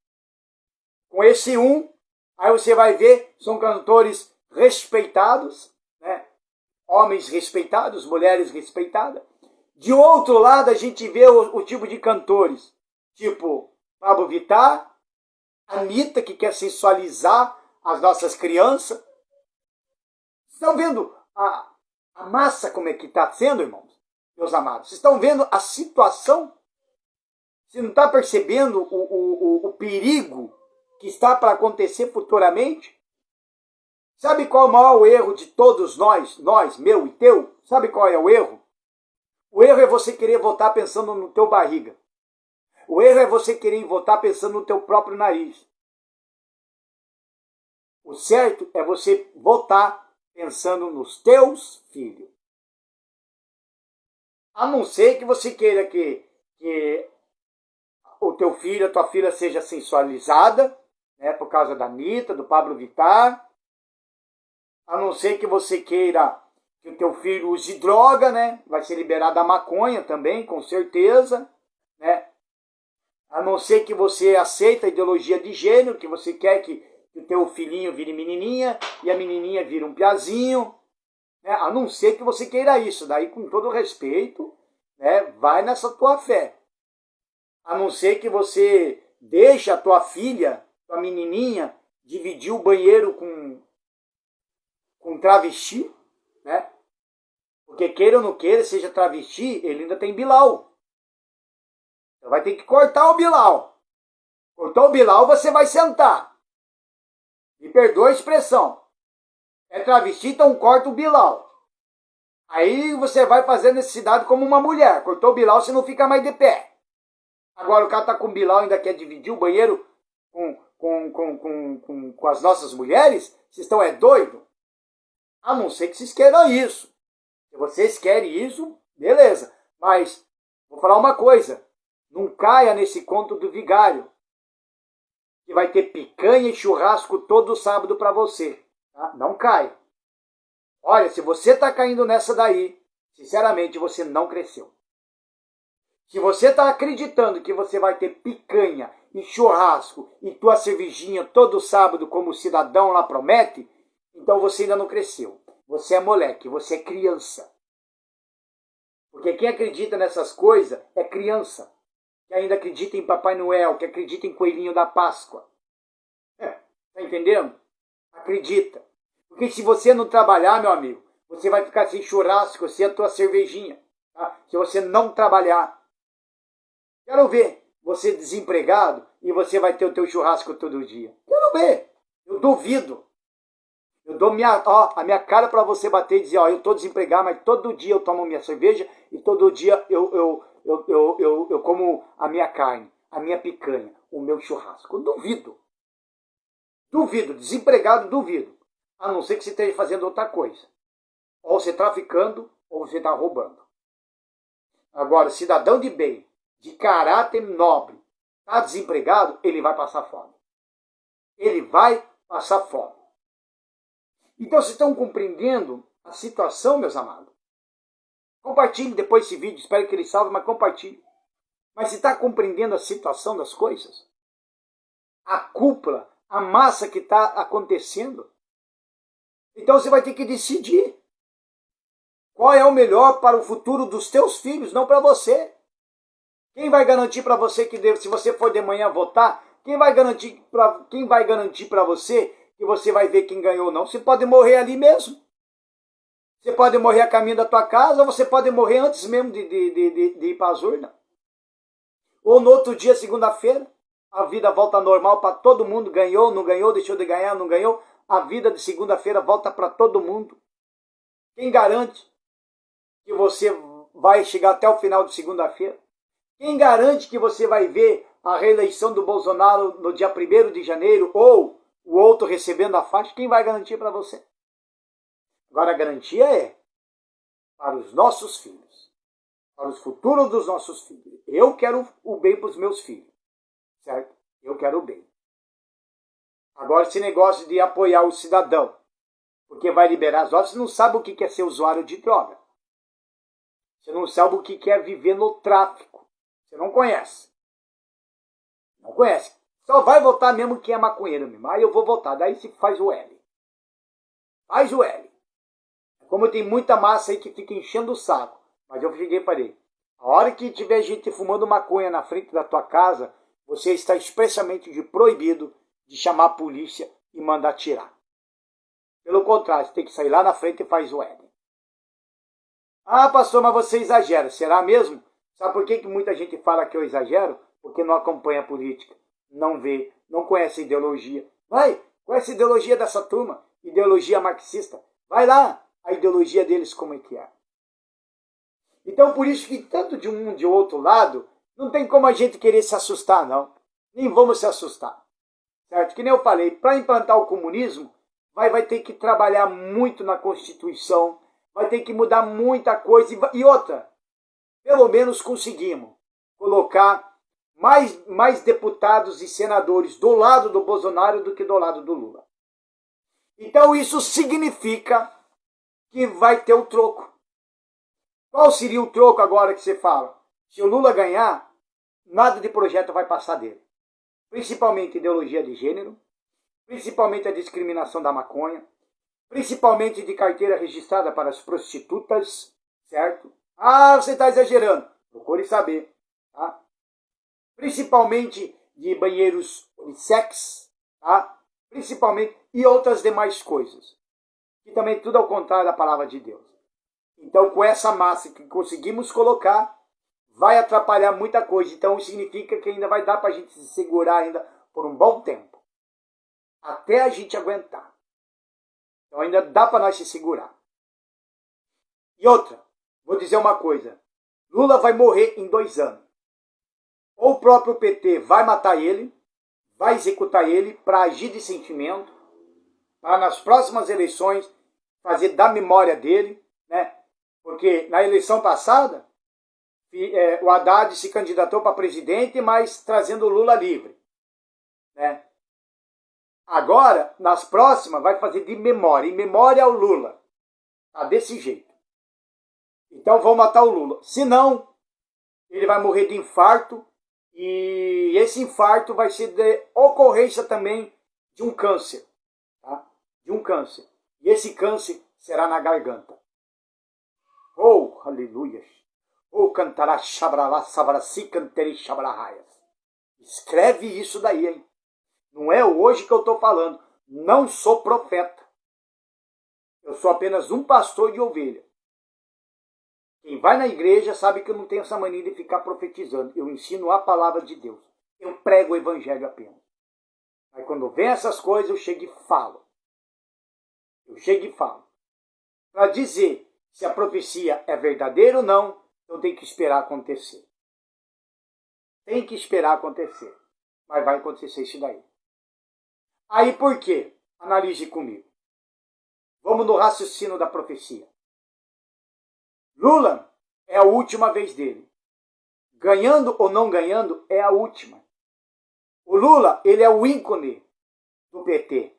com esse um, aí você vai ver, são cantores respeitados, né? Homens respeitados, mulheres respeitadas. De outro lado, a gente vê o tipo de cantores, tipo Pablo Vittar, Anitta, que quer sensualizar as nossas crianças. Estão vendo a massa como é que está sendo, irmãos? Meus amados, vocês estão vendo a situação? Você não está percebendo o perigo que está para acontecer futuramente? Sabe qual é o maior erro de todos nós, meu e teu? Sabe qual é o erro? O erro é você querer votar pensando no teu barriga. O erro é você querer votar pensando no teu próprio nariz. O certo é você votar pensando nos teus filhos. A não ser que você queira que o teu filho, a tua filha seja sensualizada, né, por causa da Anitta, do Pablo Vittar. A não ser que você queira que o teu filho use droga, né? Vai ser liberada a maconha também, com certeza, né? A não ser que você aceita a ideologia de gênero, que você quer que o teu filhinho vire menininha e a menininha vire um piazinho, né? A não ser que você queira isso. Daí, com todo respeito, né, vai nessa tua fé. A não ser que você deixe a tua filha, tua menininha, dividir o banheiro com travesti, né? Porque queira ou não queira, seja travesti, ele ainda tem bilau. Então vai ter que cortar o bilau. Cortou o bilau, você vai sentar. Me perdoa a expressão. É travesti, então corta o bilau. Aí você vai fazer necessidade como uma mulher. Cortou o bilau, você não fica mais de pé. Agora o cara tá com bilau e ainda quer dividir o banheiro com as nossas mulheres? Vocês estão doido? A não ser que vocês queiram isso. Se vocês querem isso, beleza. Mas, vou falar uma coisa. Não caia nesse conto do vigário. Que vai ter picanha e churrasco todo sábado para você. Tá? Não caia. Olha, se você está caindo nessa daí, sinceramente, você não cresceu. Se você está acreditando que você vai ter picanha e churrasco e tua cervejinha todo sábado como o cidadão lá promete, então você ainda não cresceu. Você é moleque, você é criança. Porque quem acredita nessas coisas é criança. Que ainda acredita em Papai Noel, que acredita em Coelhinho da Páscoa. Tá entendendo? Acredita. Porque se você não trabalhar, meu amigo, você vai ficar sem churrasco, sem a tua cervejinha. Tá? Se você não trabalhar. Quero ver você desempregado e você vai ter o teu churrasco todo dia. Quero ver. Eu duvido. Eu dou a minha cara para você bater e dizer, eu estou desempregado, mas todo dia eu tomo minha cerveja e todo dia eu como a minha carne, a minha picanha, o meu churrasco. Eu duvido. Duvido. Desempregado, duvido. A não ser que você esteja fazendo outra coisa. Ou você está traficando, ou você está roubando. Agora, cidadão de bem, de caráter nobre, está desempregado, ele vai passar fome. Ele vai passar fome. Então, vocês estão compreendendo a situação, meus amados? Compartilhe depois esse vídeo, espero que ele salve, mas compartilhe. Mas você está compreendendo a situação das coisas? A cúpula, a massa que está acontecendo? Então você vai ter que decidir qual é o melhor para o futuro dos teus filhos, não para você. Quem vai garantir para você que se você for de manhã votar, quem vai garantir para você que você vai ver quem ganhou ou não? Você pode morrer ali mesmo. Você pode morrer a caminho da tua casa, ou você pode morrer antes mesmo de ir para as urnas. Ou no outro dia, segunda-feira, a vida volta normal para todo mundo. Ganhou, não ganhou, deixou de ganhar, não ganhou. A vida de segunda-feira volta para todo mundo. Quem garante que você vai chegar até o final de segunda-feira? Quem garante que você vai ver a reeleição do Bolsonaro no dia 1º de janeiro ou o outro recebendo a faixa? Quem vai garantir para você? Agora a garantia é para os nossos filhos, para os futuros dos nossos filhos. Eu quero o bem para os meus filhos, certo? Eu quero o bem. Agora esse negócio de apoiar o cidadão, porque vai liberar as drogas, você não sabe o que é ser usuário de droga. Você não sabe o que é viver no tráfico. Você não conhece. Não conhece. Só vai votar mesmo quem é maconheiro mesmo. Aí eu vou votar. Daí se faz o L. Faz o L. Como tem muita massa aí que fica enchendo o saco. Mas eu cheguei e falei, a hora que tiver gente fumando maconha na frente da tua casa, você está expressamente proibido de chamar a polícia e mandar tirar. Pelo contrário, você tem que sair lá na frente e faz o L. Ah, pastor, mas você exagera. Será mesmo? Sabe por que muita gente fala que eu exagero? Porque não acompanha a política, não vê, não conhece a ideologia. Vai, conhece a ideologia dessa turma, ideologia marxista. Vai lá, a ideologia deles como é que é. Então, por isso que tanto de um de outro lado, não tem como a gente querer se assustar, não. Nem vamos se assustar. Certo? Que nem eu falei, para implantar o comunismo, vai ter que trabalhar muito na Constituição, vai ter que mudar muita coisa. E outra, pelo menos conseguimos colocar mais deputados e senadores do lado do Bolsonaro do que do lado do Lula. Então isso significa que vai ter o troco. Qual seria o troco agora que você fala? Se o Lula ganhar, nada de projeto vai passar dele. Principalmente ideologia de gênero, principalmente a discriminação da maconha, principalmente de carteira registrada para as prostitutas, certo? Ah, você está exagerando. Procure saber, tá? Principalmente de banheiros unissex, tá? Principalmente, e outras demais coisas. E também tudo ao contrário da palavra de Deus. Então, com essa massa que conseguimos colocar, vai atrapalhar muita coisa. Então, significa que ainda vai dar para a gente se segurar ainda por um bom tempo. Até a gente aguentar. Então, ainda dá para nós se segurar. E outra, vou dizer uma coisa. Lula vai morrer em 2 anos. Ou o próprio PT vai matar ele, vai executar ele para agir de sentimento, para nas próximas eleições fazer da memória dele, né? Porque na eleição passada, o Haddad se candidatou para presidente, mas trazendo o Lula livre, né? Agora, nas próximas, vai fazer de memória, em memória ao Lula. Tá desse jeito. Então vão matar o Lula. Se não, ele vai morrer de infarto, e esse infarto vai ser de ocorrência também de um câncer, tá? De um câncer. E esse câncer será na garganta. Oh, aleluia! Oh, cantará chabralá, sabraci, canteri chabrarraias. Escreve isso daí, hein? Não é hoje que eu estou falando. Não sou profeta. Eu sou apenas um pastor de ovelha. Quem vai na igreja sabe que eu não tenho essa mania de ficar profetizando. Eu ensino a palavra de Deus. Eu prego o evangelho apenas. Aí quando vem essas coisas, eu chego e falo. Eu chego e falo. Para dizer se a profecia é verdadeira ou não, eu tenho que esperar acontecer. Tem que esperar acontecer. Mas vai acontecer isso daí. Aí por quê? Analise comigo. Vamos no raciocínio da profecia. Lula é a última vez dele. Ganhando ou não ganhando, é a última. O Lula, ele é o ícone do PT.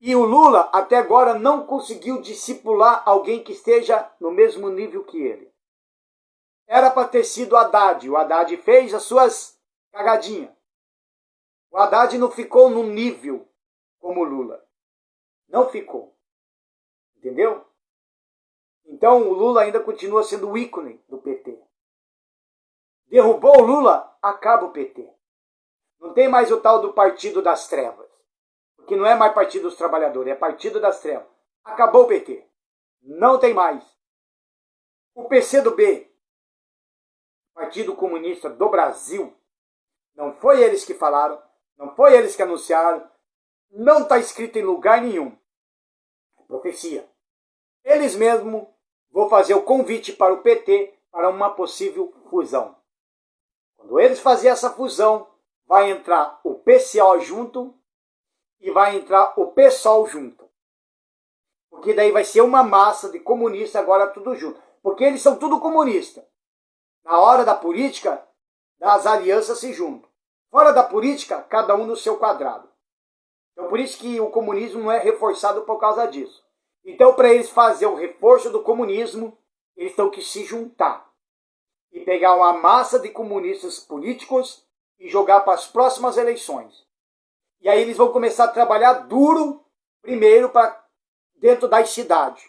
E o Lula, até agora, não conseguiu discipular alguém que esteja no mesmo nível que ele. Era para ter sido o Haddad. O Haddad fez as suas cagadinhas. O Haddad não ficou no nível como o Lula. Não ficou. Entendeu? Então o Lula ainda continua sendo o ícone do PT. Derrubou o Lula, acaba o PT. Não tem mais o tal do Partido das Trevas. Porque não é mais Partido dos Trabalhadores, é Partido das Trevas. Acabou o PT. Não tem mais. O PCdoB, Partido Comunista do Brasil, não foi eles que falaram, não foi eles que anunciaram, não está escrito em lugar nenhum. É profecia. Eles mesmos vão fazer o convite para o PT para uma possível fusão. Quando eles fazerem essa fusão, vai entrar o PCO junto e vai entrar o PSOL junto. Porque daí vai ser uma massa de comunistas agora tudo junto. Porque eles são tudo comunistas. Na hora da política, das alianças se juntam. Fora da política, cada um no seu quadrado. Então por isso que o comunismo não é reforçado por causa disso. Então para eles fazer o reforço do comunismo, eles têm que se juntar. E pegar uma massa de comunistas políticos e jogar para as próximas eleições. E aí eles vão começar a trabalhar duro, primeiro, para dentro das cidades.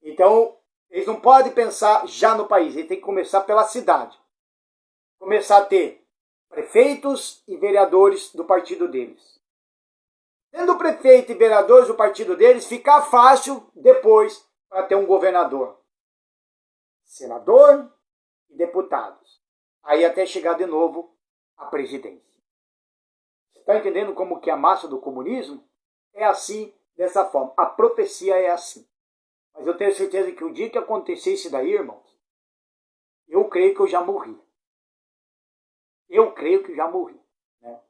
Então, eles não podem pensar já no país, eles têm que começar pela cidade. Começar a ter prefeitos e vereadores do partido deles. Tendo prefeito e vereadores do partido deles, fica fácil depois para ter um governador, senador e deputados. Aí até chegar de novo à presidência. Está entendendo como que a massa do comunismo é assim, dessa forma. A profecia é assim. Mas eu tenho certeza que o dia que acontecer isso daí, irmãos, eu creio que eu já morri. Eu creio que já morri. Né?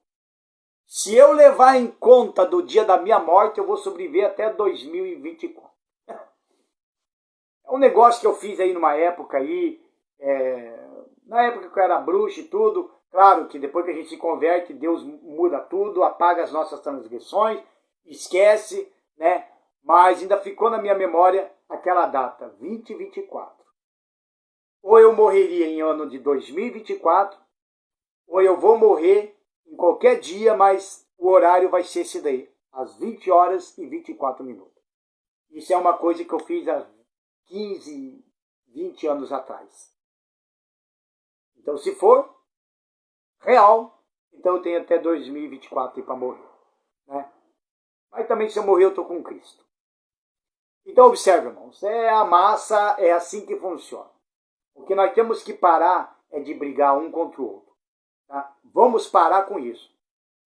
Se eu levar em conta do dia da minha morte, eu vou sobreviver até 2024. É um negócio que eu fiz aí numa época aí, na época que eu era bruxo e tudo. Claro que depois que a gente se converte, Deus muda tudo, apaga as nossas transgressões, esquece, né? Mas ainda ficou na minha memória aquela data, 2024. ou eu morreria em ano de 2024, ou eu vou morrer em qualquer dia, mas o horário vai ser esse daí, às 20 horas e 24 minutos. Isso é uma coisa que eu fiz há 15, 20 anos atrás. Então, se for real, então eu tenho até 2024 para morrer. Né? Mas também, se eu morrer, eu estou com Cristo. Então, observe, irmãos, a massa é assim que funciona. O que nós temos que parar é de brigar um contra o outro. Tá? Vamos parar com isso.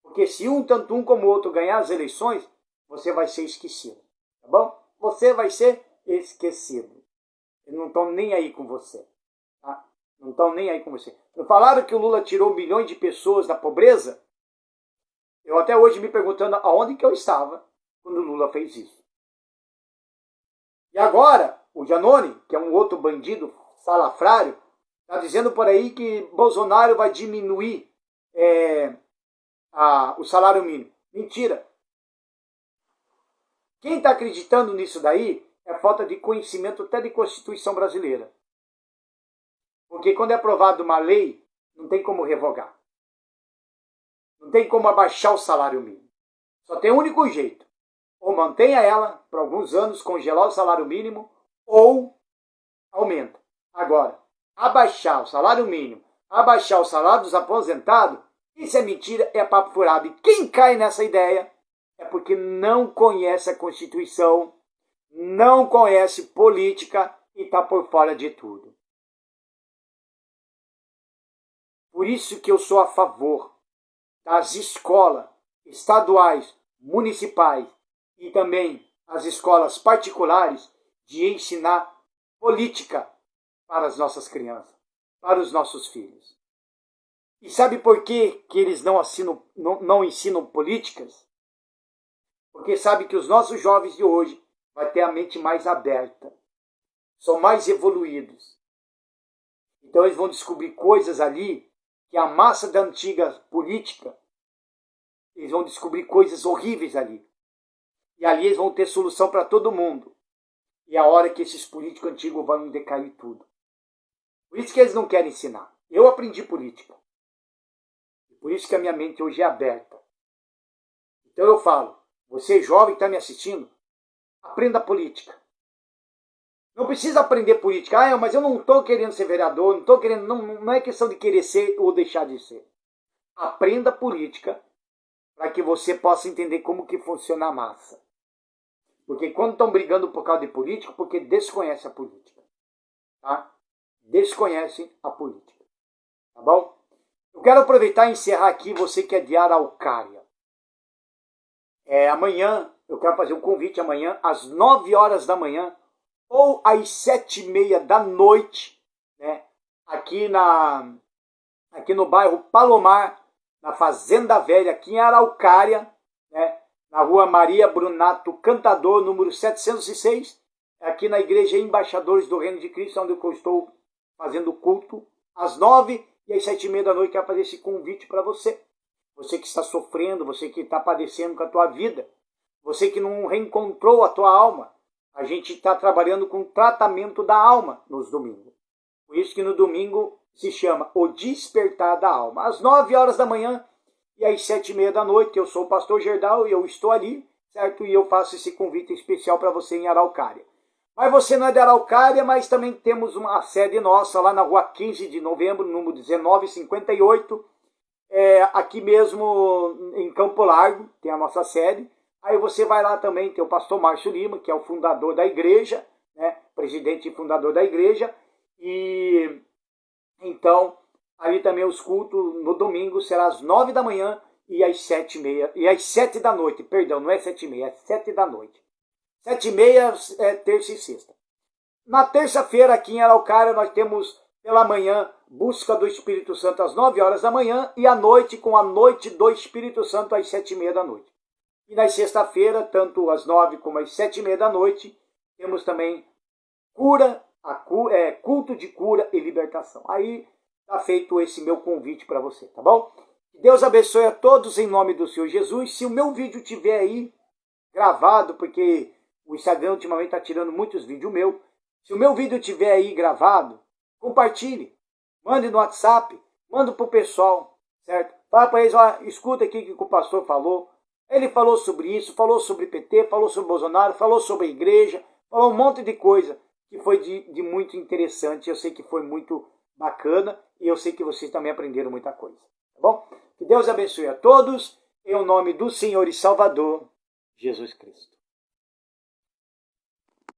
Porque se tanto um como o outro ganhar as eleições, você vai ser esquecido. Tá bom? Você vai ser esquecido. Eles não estão nem aí com você. Tá? Não estão nem aí com você. Não falaram que o Lula tirou milhões de pessoas da pobreza? Eu até hoje me perguntando aonde que eu estava quando o Lula fez isso. E agora, o Janone, que é um outro bandido salafrário, está dizendo por aí que Bolsonaro vai diminuir o salário mínimo. Mentira. Quem está acreditando nisso daí é falta de conhecimento até de Constituição brasileira. Porque quando é aprovada uma lei, não tem como revogar. Não tem como abaixar o salário mínimo. Só tem um único jeito. Ou mantenha ela por alguns anos, congelar o salário mínimo, ou aumenta. Agora, abaixar o salário mínimo, abaixar o salário dos aposentados, isso é mentira, é papo furado. E quem cai nessa ideia é porque não conhece a Constituição, não conhece política e está por fora de tudo. Por isso que eu sou a favor das escolas estaduais, municipais e também as escolas particulares de ensinar política para as nossas crianças, para os nossos filhos. E sabe por que eles não ensinam políticas? Porque sabe que os nossos jovens de hoje vão ter a mente mais aberta, são mais evoluídos. Então eles vão descobrir coisas ali que a massa da antiga política, eles vão descobrir coisas horríveis ali. E ali eles vão ter solução para todo mundo. E é a hora que esses políticos antigos vão decair tudo. Por isso que eles não querem ensinar. Eu aprendi política. Por isso que a minha mente hoje é aberta. Então eu falo, você jovem que está me assistindo, aprenda política. Não precisa aprender política. Mas eu não estou querendo ser vereador, não estou querendo. Não é questão de querer ser ou deixar de ser. Aprenda política para que você possa entender como que funciona a massa. Porque quando estão brigando por causa de política, porque desconhecem a política. Tá? Desconhecem a política. Tá bom? Eu quero aproveitar e encerrar aqui, você que é de Araucária. Amanhã, eu quero fazer um convite amanhã, às 9 horas da manhã, ou às 7h30 da noite, né? Aqui no bairro Palomar, na Fazenda Velha, aqui em Araucária, né? Na rua Maria Brunato Cantador, número 706, aqui na Igreja Embaixadores do Reino de Cristo, onde eu estou fazendo culto, às 9 e às 7h30 da noite, quero fazer esse convite para você. Você que está sofrendo, você que está padecendo com a tua vida, você que não reencontrou a tua alma. A gente está trabalhando com tratamento da alma nos domingos. Por isso que no domingo se chama O Despertar da Alma. Às 9 horas da manhã e às 7h30 da noite, eu sou o pastor Gerdau e eu estou ali, certo? E eu faço esse convite especial para você em Araucária. Mas você não é de Araucária, mas também temos uma sede nossa lá na rua 15 de novembro, número 1958, aqui mesmo em Campo Largo, tem a nossa sede. Aí você vai lá também, tem o pastor Márcio Lima, que é o fundador da igreja, né? Presidente e fundador da igreja. E então, ali também os cultos no domingo será às 9 da manhã e às 7h30, e às 7 da noite, perdão, não é 7h30, é 7 da noite. 7h30 é terça e sexta. Na terça-feira, aqui em Araucária, nós temos pela manhã busca do Espírito Santo às 9 horas da manhã e à noite com a noite do Espírito Santo às 7h30 da noite. E na sexta-feira, tanto às 9 como às 7h30 da noite, temos também culto de cura e libertação. Aí está feito esse meu convite para você, tá bom? Que Deus abençoe a todos em nome do Senhor Jesus. Se o meu vídeo estiver aí gravado, porque o Instagram ultimamente está tirando muitos vídeos meus, se o meu vídeo estiver aí gravado, Compartilhe. Mande no WhatsApp. Manda para o pessoal, certo? Fala para eles, ó, escuta aqui o que o pastor falou. Ele falou sobre isso, falou sobre PT, falou sobre Bolsonaro, falou sobre a igreja, falou um monte de coisa que foi de muito interessante. Eu sei que foi muito bacana e eu sei que vocês também aprenderam muita coisa. Tá bom? Que Deus abençoe a todos, em nome do Senhor e Salvador, Jesus Cristo.